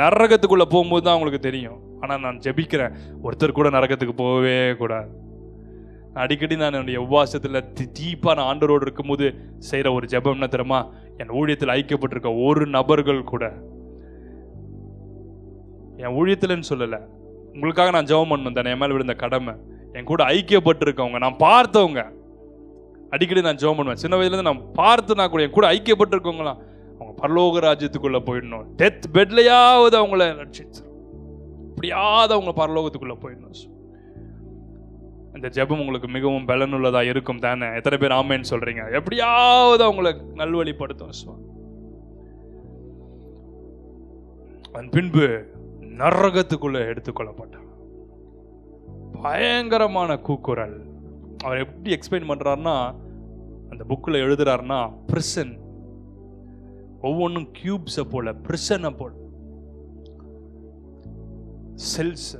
நரகத்துக்குள்ள போகும்போது தான் அவங்களுக்கு தெரியும். ஆனால் நான் ஜெபிக்கிறேன், ஒருத்தர் கூட நரகத்துக்கு போகவே கூடாது. அடிக்கடி நான் என்னுடைய உபவாசத்தில் டீப்பாக நான் ஆண்டவரோடு இருக்கும்போது செய்கிற ஒரு ஜெபம்னா தெரியுமா, என் ஊழியத்தில் ஐக்கியப்பட்டிருக்க ஒரு நபர்கள் கூட, என் ஊழியத்தில்னு சொல்லலை, உங்களுக்காக நான் ஜெபம் பண்ணணும் தானே, என் மேலே விழுந்த கடமை, என் கூட ஐக்கியப்பட்டிருக்கவங்க, நான் பார்த்தவங்க, அடிக்கடி நான் ஜெபம் பண்ணுவேன். சின்ன வயதுலேருந்து நான் பார்த்து நான் கூட என் கூட ஐக்கியப்பட்டிருக்கவங்களாம் அவங்க பரலோக ராஜ்யத்துக்குள்ளே போயிடணும். டெத் பெட்லையாவது அவங்கள ரட்சிச்சு எப்படியாவது அவங்க பரலோகத்துக்குள்ளே போயிடணும். இந்த ஜெபம் உங்களுக்கு மிகவும் பலனுள்ளதாக இருக்கும் தானே? எத்தனை பேர் ஆமேன்னு சொல்றீங்க? எப்படியாவது அவங்களை நல்வழிப்படுத்தும். அதன் பின்பு நரகத்துக்குள்ள எடுத்துக்கொள்ளப்பட்டார். பயங்கரமான கூக்குரல். அவர் எப்படி எக்ஸ்பிளைன் பண்றாருன்னா, அந்த புக்கில் எழுதுறாருன்னா, பிரிசன் ஒவ்வொன்றும் கியூப்ஸை போல, பிரிசனை போல, செல்ஸ்,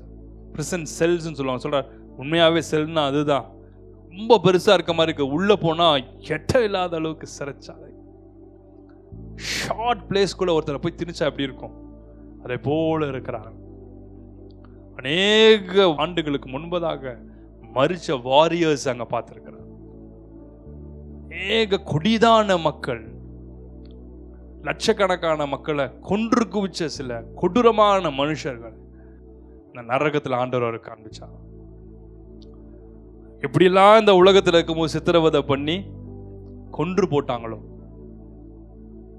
பிரிசன் செல்ஸ்ன்னு சொல்லுவாங்க. சொல்றார், உண்மையாவே செல்னா அதுதான், ரொம்ப பெருசா இருக்க மாதிரி இருக்கு, உள்ள போனா கெட்ட இல்லாத அளவுக்கு சிறைச்சாலை. ஷார்ட் பிளேஸ்குள்ள ஒருத்தரை போய் திணிச்சா எப்படி இருக்கும், அதே போல இருக்கிறார். அநேக ஆண்டுகளுக்கு முன்பதாக மரிச்ச வாரியர்ஸ் அங்க பார்த்திருக்கிறார். அநேக கொடிதான மக்கள், லட்சக்கணக்கான மக்களை கொன்று குவிச்ச சில கொடூரமான மனுஷர்கள் இந்த நரகத்தில் ஆண்டவர் காண்பிச்சா. எப்படியெல்லாம் இந்த உலகத்தில் இருக்கும்போது சித்திரவதை பண்ணி கொன்று போட்டாங்களோ,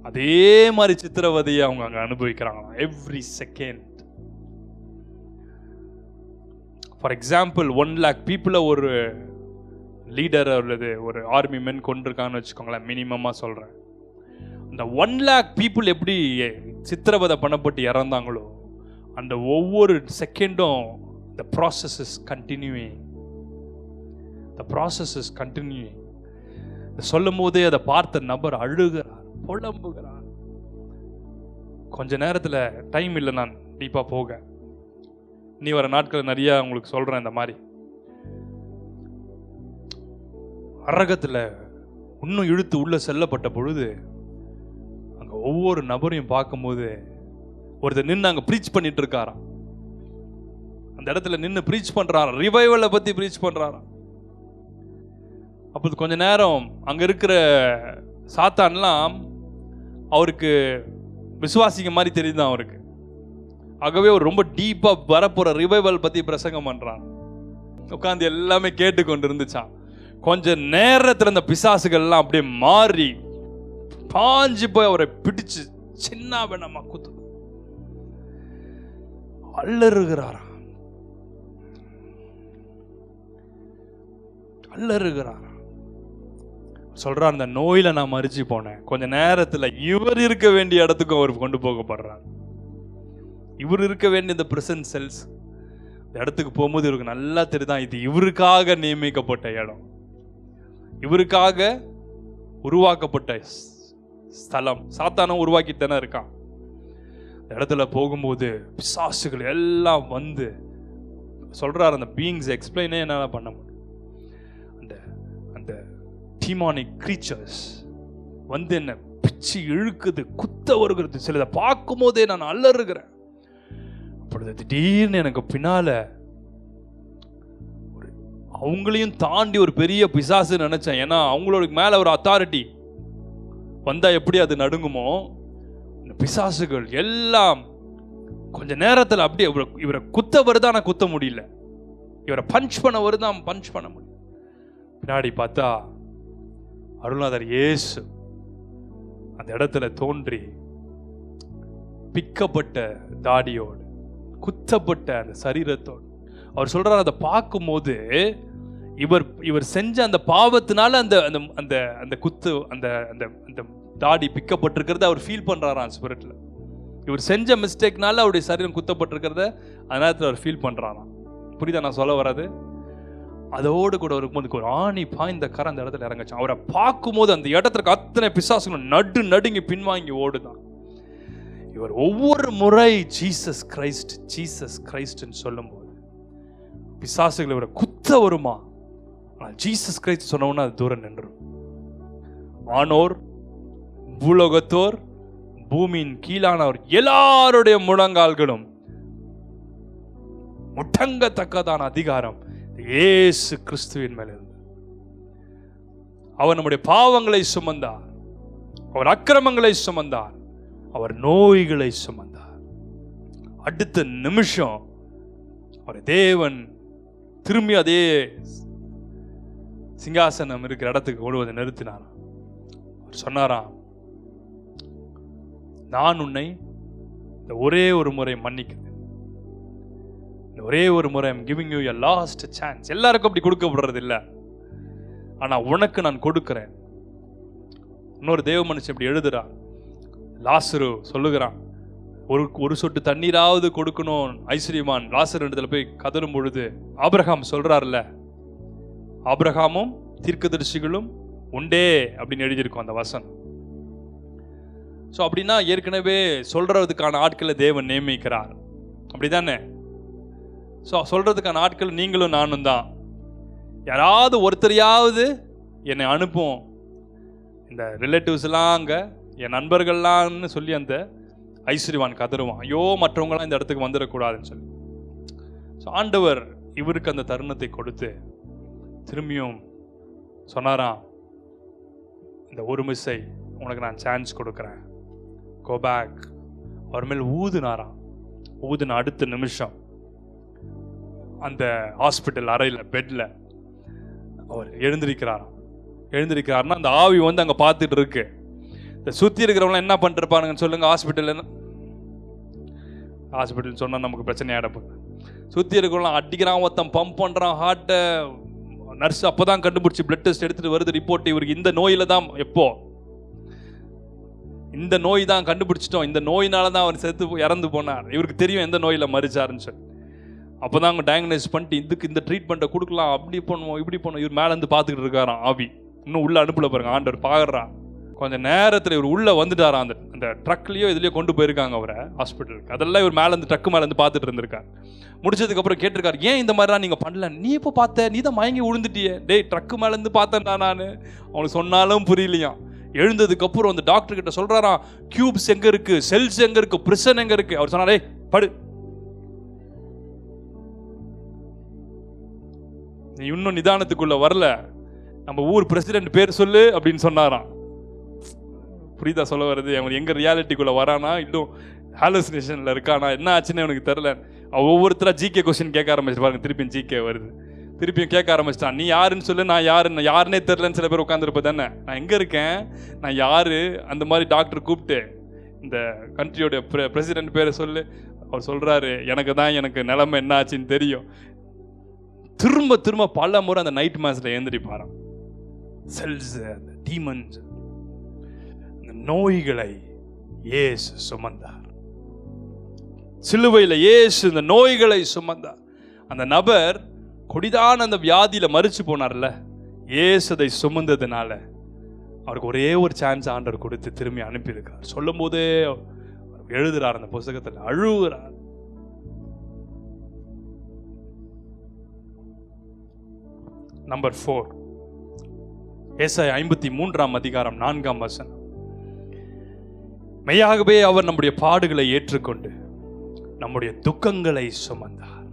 அதே மாதிரி சித்திரவதையை அவங்க அங்க அனுபவிக்கிறாங்களாம் every second. For example 1 lakh பீப்புளை ஒரு லீடர் அல்லது ஒரு ஆர்மி மென் கொண்டிருக்கான்னு வச்சுக்கோங்களேன், மினிமமா சொல்றேன். அந்த 1 lakh பீப்புள் எப்படி சித்திரவதை பண்ணப்பட்டு இறந்தாங்களோ, அந்த ஒவ்வொரு செகண்டும் the process is continuing. The process is continuing. சொல்லும் போதே அதை பார்த்த நபர் அழுகிறார், புலம்புகிறார். கொஞ்ச நேரத்தில் டைம் இல்லை நான் டீப்பா போக, நீ வர நாட்கள் நிறைய உங்களுக்கு சொல்றேன். இந்த மாதிரி நரகத்தில் இன்னும் இழுத்து உள்ள செல்லப்பட்ட பொழுது அங்க ஒவ்வொரு நபரையும் பார்க்கும்போது ஒருத்தர் நின்று அங்க ப்ரீச் பண்ணிட்டு இருக்காராம். அந்த இடத்துல நின்று ப்ரீச் பண்றாராம், ரிவைவலை பத்தி ப்ரீச் பண்றாராம். அப்போது கொஞ்ச நேரம் அங்க இருக்கிற சாத்தான்லாம் அவருக்கு விசுவாசிக்க மாதிரி தெரியுதான் அவருக்கு. ஆகவே ஒரு ரொம்ப டீப்பா வரப்போற ரிவைவல் பத்தி பிரசங்கம் பண்றான். உட்கார்ந்து எல்லாமே கேட்டுக்கொண்டு இருந்துச்சான். கொஞ்ச நேரத்துல இந்த பிசாசுகள்லாம் அப்படியே மாறி பாஞ்சு போய் அவரை பிடிச்சு சின்ன வேணாமா குத்து அல்லறுகிறாராம், அல்லறுகிறாராம். சொல்றார், அந்த நோயில நான் மரிச்சு போனேன், கொஞ்ச நேரத்துல இவர் இருக்க வேண்டிய இடத்துக்கும் அவர் கொண்டு போகப்படுறார். இவர் இருக்க வேண்டிய இந்த பிரசன்ட் செல்ஸ் இடத்துக்கு போகும்போது இவருக்கு நல்லா தெரியுதான், இது இவருக்காக நியமிக்கப்பட்ட இடம், இவருக்காக உருவாக்கப்பட்ட ஸ்தலம். சாத்தானும் உருவாக்கித்தானே இருக்கான். இடத்துல போகும்போது பிசாசுகள் எல்லாம் வந்து சொல்றார், அந்த பீயிங்ஸ் எக்ஸ்பிளைனே என்னால பண்ண முடியும். அந்த demonic creatures வந்து என்ன பிச்சு இழுக்குது, குத்த வருகிறது. சிலதை பார்க்கும் போதே நான் அல்லறுகிறேன். அப்பொழுது திடீர்னு எனக்கு பின்னால அவங்களையும் தாண்டி ஒரு பெரிய பிசாசு நினைச்சேன். ஏன்னா அவங்களோட மேல ஒரு அத்தாரிட்டி வந்தா எப்படி அது நடுங்குமோ, இந்த பிசாசுகள் எல்லாம் கொஞ்ச நேரத்தில் அப்படியே இவரை குத்த வருதா, நான் குத்த முடியல, இவரை பஞ்ச் பண்ண வருதா, பஞ்ச் பண்ண முடியல. பின்னாடி பார்த்தா அருள்நாதர் இயேசு அந்த இடத்துல தோன்றி பிக்கப்பட்ட தாடியோடு, குத்தப்பட்ட அந்த சரீரத்தோடு. அவர் சொல்றார், அதை பார்க்கும்போது இவர் செஞ்ச அந்த பாவத்தினால அந்த அந்த அந்த அந்த குத்து அந்த அந்த அந்த தாடி பிக்கப்பட்டிருக்கிறத அவர் ஃபீல் பண்றாராம் ஸ்பிரிட்ல. இவர் செஞ்ச மிஸ்டேக்னால அவருடைய சரீரம் குத்தப்பட்டிருக்கிறத அதனால அவர் ஃபீல் பண்றாராம். புரியுதா நான் சொல்ல வராது? அதோடு கூட இருக்கும்போது ஒரு ஆணி பாய்ந்த கரை அந்த இடத்துல இறங்குச்சு. அவரை பார்க்கும்போது அந்த இடத்துக்கு அத்தனை பிசாசுகளும் நடுங்கி பின்வாங்கி ஓடுதான். இவர் ஒவ்வொரு முறை ஜீசஸ் கிரைஸ்ட்ன்னு சொல்லும்போது பிசாசுகள் இவரை குத்த வருமா, ஆனால் ஜீசஸ் கிரைஸ்ட் சொன்னோன்னா அது தூரம் நின்றும். ஆனோர் பூலோகத்தோர் பூமியின் கீழானவர் எல்லாருடைய முழங்கால்களும் முட்டங்கத்தக்கதான அதிகாரம் இயேசு கிறிஸ்துவின் மேல் இருந்து. அவர் நம்முடைய பாவங்களை சுமந்தார், அவர் அக்கிரமங்களை சுமந்தார், அவர் நோய்களை சுமந்தார். அடுத்த நிமிஷம் அவர் தேவன் திரும்பி அதே சிங்காசனம் இருக்கிற இடத்துக்கு ஓடுவதை நிறுத்தினார். அவர் சொன்னாராம், நான் உன்னை இந்த ஒரே ஒரு முறை மன்னிக்கிறேன், இந்த ஒரே ஒரு முறை I'm giving you a last chance. எல்லாருக்கும் அப்படி கொடுக்கப்படுறது இல்லை, ஆனா உனக்கு நான் கொடுக்கிறேன். இன்னொரு தேவ மனுஷன் இப்படி எழுதுறான். லாசரு சொல்லுகிறான், ஒரு சொட்டு தண்ணீராவது கொடுக்கணும். ஐஸ்வர்யமான் லாசர் இடத்துல போய் கதறும் பொழுது ஆபிரகாம் சொல்றாருல்ல, ஆபிரகாமும் தீர்க்கதரிசிகளும் உண்டே அப்படின்னு எழுதியிருக்கும் அந்த வசனம். ஸோ அப்படின்னா ஏற்கனவே சொல்றதுக்கான ஆட்களை தேவன் நியமிக்கிறார், அப்படிதானே? ஸோ சொல்றதுக்கான ஆட்கள் நீங்களும் நானும் தான். யாராவது ஒருத்தரையாவது என்னை அனுப்பும், இந்த ரிலேட்டிவ்ஸ்லாம் அங்கே என் நண்பர்கள்லாம்னு சொல்லி அந்த ஐஸ்வர்யவான் கதறுவான், ஐயோ மற்றவங்களாம் இந்த இடத்துக்கு வந்துடக்கூடாதுன்னு சொல்லி. ஸோ ஆண்டவர் இவருக்கு அந்த தருணத்தை கொடுத்து திரும்பியும் சொன்னாராம், இந்த ஒரு மிஸ்ஸை உனக்கு நான் சான்ஸ் கொடுக்குறேன், கோ பேக். அவர் மேல் ஊதுனாராம். ஊதுன அடுத்த நிமிஷம் அந்த ஹாஸ்பிட்டல் அறையில் பெட்ல அவர் எழுந்திருக்கிறார்னா அந்த ஆவி வந்து அங்கே பார்த்துட்டு இருக்கு. இந்த சுற்றி இருக்கிறவங்களாம் என்ன பண்ணிருப்பானுங்கன்னு சொல்லுங்க. ஹாஸ்பிட்டல் சொன்னால் நமக்கு பிரச்சனை ஆகிடப்போகுது. சுற்றி இருக்கிறவங்களாம் அடிக்கிறான், ஒருத்தன் பம்ப் பண்ணுறான் ஹார்ட்டை. நர்ஸ் அப்போ தான் கண்டுபிடிச்சி பிளட் டெஸ்ட் எடுத்துகிட்டு வருது ரிப்போர்ட், இவருக்கு இந்த நோயில் தான், எப்போ இந்த நோய் தான் கண்டுபிடிச்சிட்டோம், இந்த நோயினால தான் அவர் இறந்து போனார், இவருக்கு தெரியும் எந்த நோயில் மறிச்சாருன்னு சொல்லி. அப்போ தான் அவங்க டயக்னைஸ் பண்ணிட்டு இதுக்கு இந்த ட்ரீட்மெண்ட்டை கொடுக்கலாம், அப்படி பண்ணுவோம் இப்படி பண்ணுவோம். இவர் மேலேருந்து பார்த்துக்கிட்டு இருக்காராம். ஆவி இன்னும் உள்ள அனுப்பல பாருங்க, ஆண்டவர் பார்க்குறான். கொஞ்சம் நேரத்தில் இவர் உள்ளே வந்துட்டாராம். அந்த ட்ரக்லேயோ இதுலேயோ கொண்டு போயிருக்காங்க அவரை ஹாஸ்பிட்டலுக்கு. அதெல்லாம் இவர் மேலேருந்து ட்ரக்கு மேலேருந்து பார்த்துட்டு இருந்திருக்காரு. முடிச்சதுக்கப்புறம் கேட்டிருக்காரு, ஏன் இந்த மாதிரிலாம் நீங்கள் பண்ணல, நீ இப்போ பார்த்த, நீ தான் மயங்கி விழுந்துட்டியே, டேய் ட்ரக்கு மேலேருந்து பார்த்தேன்டா நான். அவனுக்கு சொன்னாலும் புரியலையாம். எழுந்ததுக்கப்புறம் அந்த டாக்டர் கிட்ட சொல்கிறாராம், கியூப்ஸ் எங்கே இருக்குது, செல்ஸ் எங்கே இருக்குது, பிரிசன் எங்கே இருக்குது. அவர் சொன்னாரே, படு, நீ இன்னும் நிதானத்துக்குள்ள வரல, நம்ம ஊர் பிரசிடென்ட் பேர் சொல்லு அப்படின்னு சொன்னாராம். புரியுதா சொல்ல வருது? அவன் எங்க ரியாலிட்டிக்குள்ள வரானா, இன்னும் ஹாலுசினேஷன்ல இருக்கானா, என்ன ஆச்சுன்னு எனக்கு தெரியல. ஒவ்வொருத்தரா ஜிகே கொஸ்டின் கேட்க ஆரம்பிச்சிருப்பாங்க. திருப்பியும் ஜிகே வருது, திருப்பியும் கேட்க ஆரம்பிச்சிட்டான். நீ யாருன்னு சொல்லு, நான் யாருன்னே தெரியலன்னு சில பேர் உட்காந்துருப்ப தானே, நான் எங்க இருக்கேன், நான் யாரு, அந்த மாதிரி டாக்டர் கூப்பிட்டு இந்த கண்ட்ரியோட பிரசிடென்ட் பேரை சொல்லு. அவர் சொல்றாரு, எனக்கு நிலைமை என்ன ஆச்சுன்னு தெரியும். திரும்ப திரும்ப பல முறை அந்த நைட் மேட்ச்ல எழுந்திரிப்பாராம். செல்ஸ், அந்த டீமன்ஸ், அந்த நோய்களை இயேசு சுமந்தார். சிலுவையில் இயேசு இந்த நோய்களை சுமந்தார். அந்த நபர் கொடிதான அந்த வியாதியில மரிச்சு போனார்ல, இயேசு அதை சுமந்ததுனால அவருக்கு ஒரே ஒரு சான்ஸ் ஆண்டவர் கொடுத்து திரும்பி அனுப்பியிருக்கார். சொல்லும் போதே எழுதுறார் அந்த புத்தகத்தில், அழுகுறார். நம்பர் 4, ஏசாயா 53ஆம் அதிகாரம் 4ஆம் வசனம். மெய்யாகவே அவர் நம்முடைய பாடுகளை ஏற்றுக்கொண்டு நம்முடைய துக்கங்களை சுமந்தார்.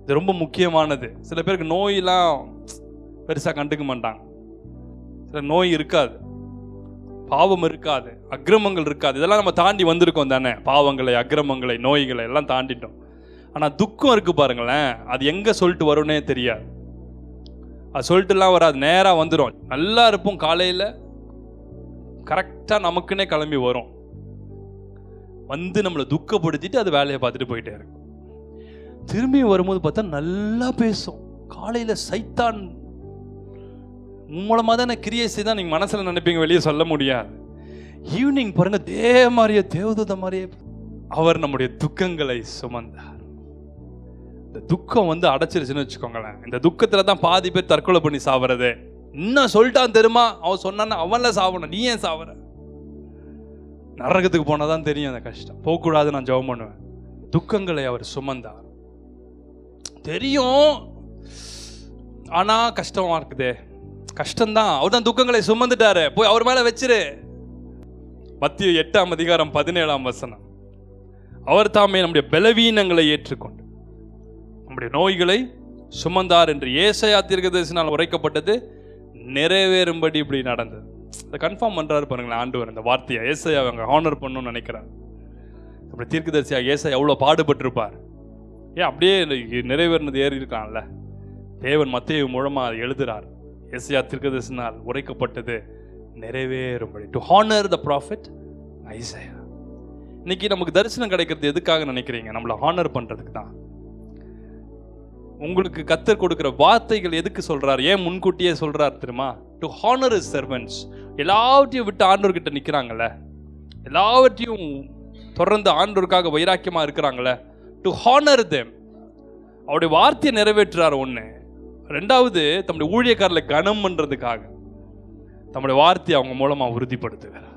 இது ரொம்ப முக்கியமானது. சில பேருக்கு நோயெல்லாம் பெருசா கண்டுக்க மாட்டாங்க. சில நோய் இருக்காது, பாவம் இருக்காது, அக்கிரமங்கள் இருக்காது. இதெல்லாம் நம்ம தாண்டி வந்திருக்கோம் தானே, பாவங்களை, அக்கிரமங்களை, நோய்களை எல்லாம் தாண்டிட்டோம். ஆனா துக்கம் இருக்கு பாருங்களேன், அது எங்க சொல்லிட்டு வரும்னே தெரியாது. அது சொல்லிட்டுலாம் வராது, நேராக வந்துடும். நல்லா இருப்போம், காலையில் கரெக்டாக நமக்குன்னே கிளம்பி வரும், வந்து நம்மளை துக்கப்படுத்திட்டு அது வேலையை பார்த்துட்டு போயிட்டே இருக்கும். திரும்பி வரும்போது பார்த்தா நல்லா பேசும், காலையில சைத்தான் மூலமா தானே கிரியை செய்தா நீங்க மனசுல நினைப்பீங்க, வெளியே சொல்ல முடியாது. ஈவினிங் பாருங்க, அதே மாதிரியே தேவதூத மாதிரியே அவர் நம்முடைய துக்கங்களை சுமந்தார். இந்த துக்கம் அடைச்சிருச்சுன்னு வச்சுக்கோங்களேன், இந்த துக்கத்துல தான் பாதி பேர் தற்கொலை பண்ணி சாவறது. இன்னும் சொல்லிட்டான் தெரியுமா, அவன் சொன்னான்னா அவன்ல சாவணும், நீ ஏன் சாவற? நரகத்துக்கு போனாதான் தெரியும் அந்த கஷ்டம். போகக்கூடாது, நான் ஜெபம் பண்ணுவேன். துக்கங்களை அவர் சுமந்தார். தெரியும், ஆனா கஷ்டமா இருக்குதே, கஷ்டம்தான். அவர் தான் துக்கங்களை சுமந்துட்டாரு, போய் அவர் மேல வச்சிரு. மத்திய 8ஆம் அதிகாரம் 17ஆம் வசனம். அவர் தாமே நம்முடைய பலவீனங்களை ஏற்றுக்கொண்டு நம்முடைய நோய்களை சுமந்தார் என்று ஏசாயா தீர்க்கதரிசினால் உரைக்கப்பட்டது நிறைவேறும்படி இப்படி நடந்தது. அதை கன்ஃபார்ம் பண்றாரு பாருங்களேன் ஆண்டவர். இந்த வார்த்தையை ஏசாயா அவங்க ஹானர் பண்ணணும்னு நினைக்கிறார். நம்முடைய தீர்க்கதரிசியா ஏசாயா எவ்வளவு பாடுபட்டிருப்பார். ஏன் அப்படியே நிறைவேறினது ஏறி இருக்கான்ல. தேவன் மத்தேயு மூலமா எழுதுறார், ஏசாயா தீர்க்கதரிசினால் உரைக்கப்பட்டது நிறைவேறும்படி. To honour the prophet Isaiah. இன்னைக்கு நமக்கு தரிசனம் கிடைக்கிறது எதுக்காக நினைக்கிறீங்க? நம்மளை ஹானர் பண்றதுக்கு தான். உங்களுக்கு கர்த்தர் கொடுக்கிற வார்த்தைகள் எதுக்கு சொல்றாரு? ஏன் முன்கூட்டியே சொல்றாரு தெரியுமா? To honour his servants. எல்லாவற்றையும் விட்டு ஆண்டவர்கிட்ட நிக்கிறாங்கல்ல, எல்லாவற்றையும் தொடர்ந்து ஆண்டவருக்காக வைராக்கியமா இருக்கிறாங்கல்ல, டு ஹானர் தேம். அவருடைய வார்த்தையை நிறைவேற்றுறாரு ஒண்ணு. ரெண்டாவது, தம்முடைய ஊழியக்காரர்களை கனம் பண்றதுக்காக தம்முடைய வார்த்தையை அவங்க மூலமா உறுதிப்படுத்துகிறார்.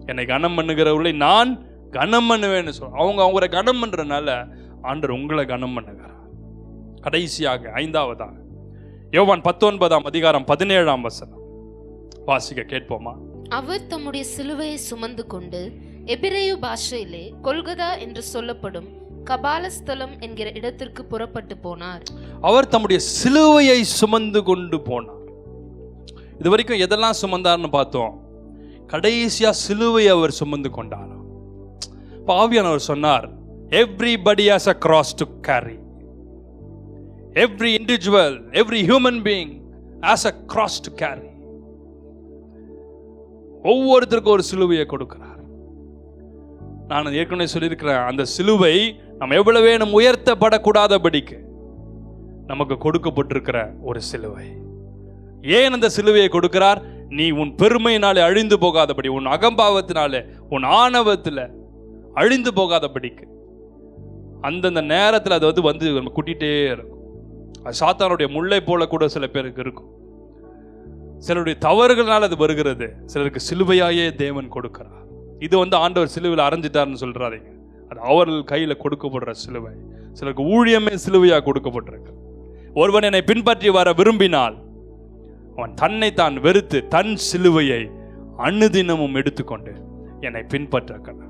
என்னை கனம் பண்ணுகிறவர்களை நான் கனம் பண்ணுவேன்னு சொல்ற. அவங்களை கனம் பண்றதுனால ஆண்டவர் உங்களை கனம் பண்ணுகிறார். கடைசியாக 5ஆவதாக யோவான் 19ஆம் அதிகாரம் 17ஆம் வசனம் வாசிக்க கேட்போமா?
அவர் தம்முடைய சிலுவையை சுமந்து கொண்டு எபிரேய பாஷையிலே கொல்கதா என்று சொல்லப்படும் கபாலஸ்தலம் என்கிற இடத்திற்கு புறப்பட்டு போனார். அவர் தம்முடைய
சிலுவையை சுமந்து கொண்டு போனார். இது வரைக்கும் எதெல்லாம் சுமந்தார்னு பார்த்தோம். கடைசியா சிலுவையை அவர் சுமந்து கொண்டார். ஆவியானவர் சொன்னார், everybody has a cross to carry. Every individual, every human being has a cross to carry. ஒவ்வொருத்தருக்கும் ஒரு சிலுவையை கொடுக்கிறார். நான் ஏற்கனவே சொல்லியிருக்கிறேன், அந்த சிலுவை நம்ம எவ்வளவு வேணும் உயர்த்தப்படக்கூடாதபடிக்கு நமக்கு கொடுக்கப்பட்டிருக்கிற ஒரு சிலுவை. ஏன் அந்த சிலுவையை கொடுக்கிறார்? நீ உன் பெருமையினாலே அழிந்து போகாதபடி, உன் அகம்பாவத்தினாலே, உன் ஆணவத்தில் அழிந்து போகாதபடிக்கு. அந்தந்த நேரத்தில் அது வந்து நம்ம கூட்டிகிட்டே இருக்கும். அது சாத்தானுடைய முல்லை போல கூட சில பேருக்கு இருக்கும். சிலருடைய தவறுகளால் அது வருகிறது. சிலருக்கு சிலுவையாயே தேவன் கொடுக்கிறார். இது ஆண்டவர் சிலுவையில் அரைஞ்சிட்டார்னு சொல்றாதீங்க. அது அவர்கள் கையில கொடுக்கப்படுற சிலுவை. சிலருக்கு ஊழியமே சிலுவையாக கொடுக்கப்பட்டிருக்கு. ஒருவன் என்னை பின்பற்றி வர விரும்பினால் அவன் தன்னை தான் வெறுத்து தன் சிலுவையை அனுதினமும் எடுத்துக்கொண்டு என்னை பின்பற்ற கடவுள்.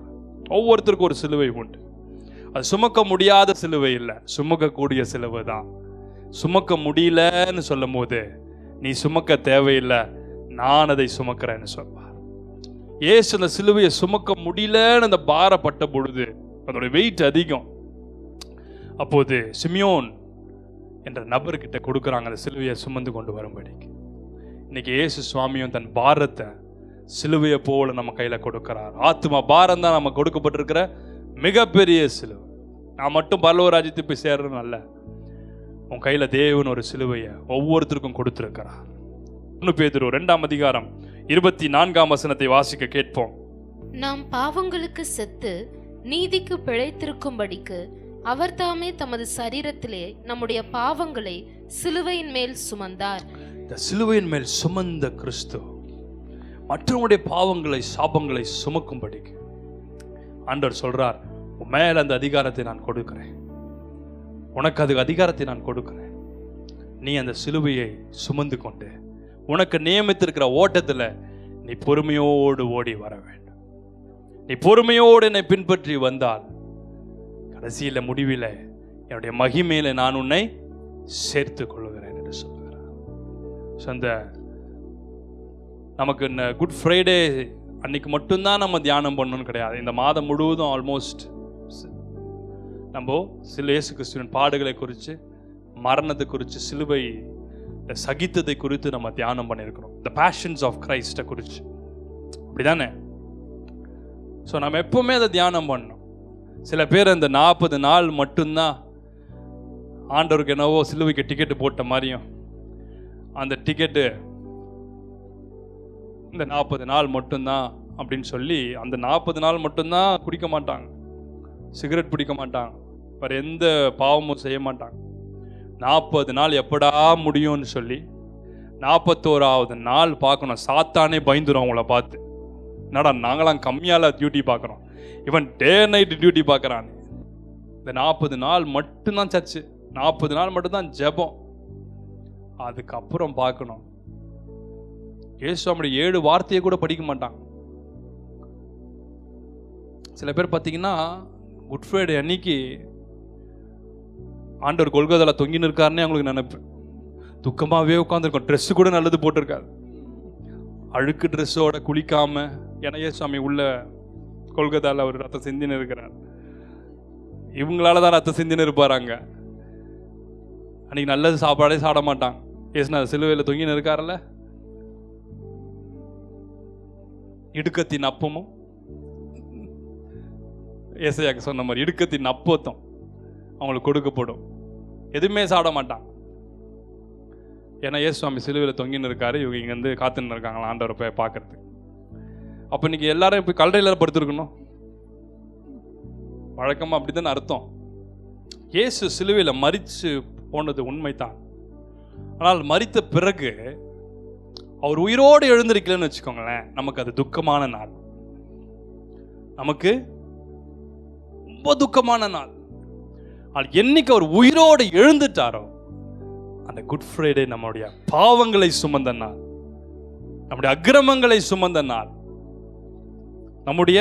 ஒவ்வொருத்தருக்கும் ஒரு சிலுவை உண்டு. அது சுமக்க முடியாத சிலுவை இல்லை, சுமக்கக்கூடிய சிலுவை தான். சுமக்க முடியலன்னு சொல்லும் போது நீ சுமக்க தேவையில்லை, நான் அதை சுமக்கிறேன்னு சொல்வார். ஏசு அந்த சிலுவையை சுமக்க முடியலன்னு அந்த பாரப்பட்ட பொழுது அதோட வெயிட் அதிகம். அப்போது சிமியோன் என்ற நபர்கிட்ட கொடுக்குறாங்க அந்த சிலுவையை சுமந்து கொண்டு வரும்படிக்கு. இன்னைக்கு இயேசு சுவாமியும் தன் பாரத்தை சிலுவையை போல நம்ம கையில கொடுக்கிறார். ஆத்மா பாரம் தான் நம்ம கொடுக்கப்பட்டிருக்கிற மிகப்பெரிய சிலுவை. நான் மட்டும் பரலோக ராஜ்யத்துக்கு போய் சேர்றேன்னு அல்ல, உன் கையில தேவன் ஒரு சிலுவையை ஒவ்வொருத்தருக்கும் கொடுத்திருக்கிறார். 1 பேதுரு 2ஆம் அதிகாரம் 24ஆம் வசனத்தை வாசிக்க கேட்போம்.
நாம் பாவங்களுக்கு செத்து நீதிக்கு பிழைத்திருக்கும்படிக்கு அவர் தாமே தமது சரீரத்திலே நம்முடைய பாவங்களை சிலுவையின் மேல் சுமந்தார்.
இந்த சிலுவையின் மேல் சுமந்த கிறிஸ்து மற்றவருடைய பாவங்களை சாபங்களை சுமக்கும்படிக்கு ஆண்டவர் சொல்றார், உன் மேல அந்த அதிகாரத்தை நான் கொடுக்கிறேன், உனக்கு அது அதிகாரத்தை நான் கொடுக்கிறேன். நீ அந்த சிலுவையை சுமந்து கொண்டு உனக்கு நியமித்திருக்கிற ஓட்டத்துல நீ பொறுமையோடு ஓடி வர வேண்டும். நீ பொறுமையோடு என்னை பின்பற்றி வந்தால் கடைசியில முடிவில என்னுடைய மகிமையில நான் உன்னை சேர்த்துக் கொள்கிறேன் என்று சொல்லுகிறார். அந்த நமக்கு இந்த குட் ஃப்ரைடே அன்னைக்கு மட்டும்தான் நம்ம தியானம் பண்ணணும்னு கிடையாது. இந்த மாதம் முழுவதும் ஆல்மோஸ்ட் நம்ம இயேசு கிறிஸ்துவின் பாடுகளை குறித்து, மரணத்தை குறித்து, சிலுவை சகித்ததை குறித்து நம்ம தியானம் பண்ணியிருக்கிறோம். த பேஷன்ஸ் ஆஃப் கிரைஸ்டை குறித்து, அப்படிதானே? ஸோ நம்ம எப்பவுமே அதை தியானம் பண்ணோம். சில பேர் அந்த 40 நாள் மட்டும்தான் ஆண்டவருக்கு என்னவோ சிலுவைக்கு டிக்கெட்டு போட்ட மாதிரியும் அந்த டிக்கெட்டு இந்த 40 நாள் மட்டும்தான் அப்படின்னு சொல்லி அந்த 40 நாள் மட்டும்தான் குடிக்க மாட்டாங்க, சிகரெட் பிடிக்க மாட்டாங்க, வேற எந்த பாவமும் செய்ய மாட்டாங்க. 40 நாள் எப்படா முடியும்னு சொல்லி 41வது நாள் பார்க்கணும். சாத்தானே பயந்துரும் அவங்கள பார்த்து. என்னடா நாங்களாம் கம்மியால டியூட்டி பார்க்குறோம், இவன் டே நைட் டியூட்டி பார்க்குறான். இந்த 40 நாள் மட்டும்தான் சர்ச்சு, 40 நாள் மட்டும்தான் ஜெபம். அதுக்கப்புறம் பார்க்கணும் இயேசு நம்முடைய 7 வார்த்தையை கூட படிக்க மாட்டாங்க. சில பேர் பார்த்தீங்கன்னா குட் ஃப்ரைடே அன்னைக்கு ஆண்டவர் கொல்கத்தால தொங்கின்னு இருக்காருன்னே அவங்களுக்கு நினைப்பு. துக்கமாகவே உட்காந்துருக்கோம், ட்ரெஸ்ஸு கூட நல்லது போட்டிருக்காது, அழுக்கு ட்ரெஸ்ஸோட குளிக்காம. ஏன்னா இயேசுசாமி உள்ள கொல்கத்தால அவர் ரத்தம் சிந்தின்னு இருக்கிறார், இவங்களால தான் ரத்தம் சிந்தின்னு இருப்பாராங்க. அன்னைக்கு நல்லது சாப்பாடே சாப்பிட மாட்டாங்க. ஏசுனா சிலுவையில் தொங்கின்னு இருக்காருல்ல, இடுக்கத்தின் அப்பமும் ஏசையாக்கு சொன்ன மாதிரி இடுக்கத்தின் அப்பத்தம் அவங்களுக்கு கொடுக்கப்படும். எதுவுமே சாப்பிட மாட்டாங்க. ஏன்னா இயேசுசாமி சிலுவையில் தொங்கின்னு இருக்காரு, இவங்க இங்க வந்து காத்துன்னு இருக்காங்களா ஆண்டவரை போய் பார்க்கறதுக்கு. அப்போ இன்னைக்கு எல்லாரும் இப்போ கல்லறையில் படுத்துருக்கணும் வழக்கமாக, அப்படிதான் அர்த்தம். இயேசு சிலுவையில் மரித்து போனது உண்மைதான். ஆனால் மரித்த பிறகு அவர் உயிரோடு எழுந்திருக்கலன்னு வச்சுக்கோங்களேன், நமக்கு அது துக்கமான நாள், நமக்கு ரொம்ப துக்கமான நாள். என்னைக்கு அவர் உயிரோடு எழுந்துட்டாரோ அந்த குட் ஃப்ரைடே நம்முடைய பாவங்களை சுமந்த நாள், நம்முடைய அக்கிரமங்களை சுமந்த நாள், நம்முடைய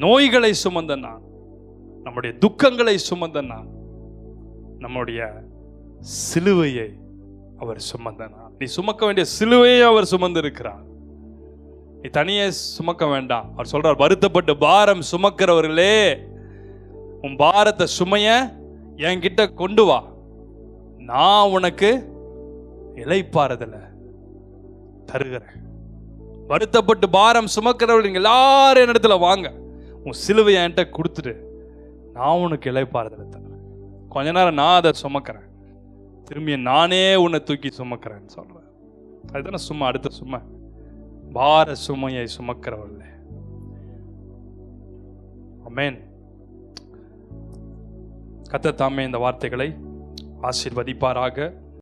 நோய்களை சுமந்த நாள், நம்முடைய துக்கங்களை சுமந்த நாள், நம்முடைய சிலுவையை அவர் சுமந்த நாள். நீ சுமக்க வேண்டிய சிலுவையை அவர் சுமந்து இருக்கிறார், நீ தனியே சுமக்க வேண்டாம். அவர் சொல்றார், வருத்தப்பட்டு பாரம் சுமக்கிறவர்களே உன் பாரத்தை சுமைய என்கிட்ட கொண்டு வா, நான் உனக்கு இளைப்பாறுதல தருகிறேன். வருத்தப்பட்டு பாரம் சுமக்கிறவர்கள் எல்லாரும் என் இடத்துல வாங்க, உன் சிலுவையை என்கிட்ட கொடுத்துட்டு நான் உனக்கு இளைப்பாறுதல தரேன். கொஞ்ச நேரம் நான் அதை சுமக்கிறேன், திரும்பி நானே உன்னை தூக்கி சுமக்கிறேன்னு சொல்றேன். அதுதானே சும்மா. அடுத்த சும்மா பார சுமையை சுமக்கிறவர்களே. ஆமென். கர்த்தர் தாமே இந்த வார்த்தைகளை ஆசீர்வதிப்பாராக.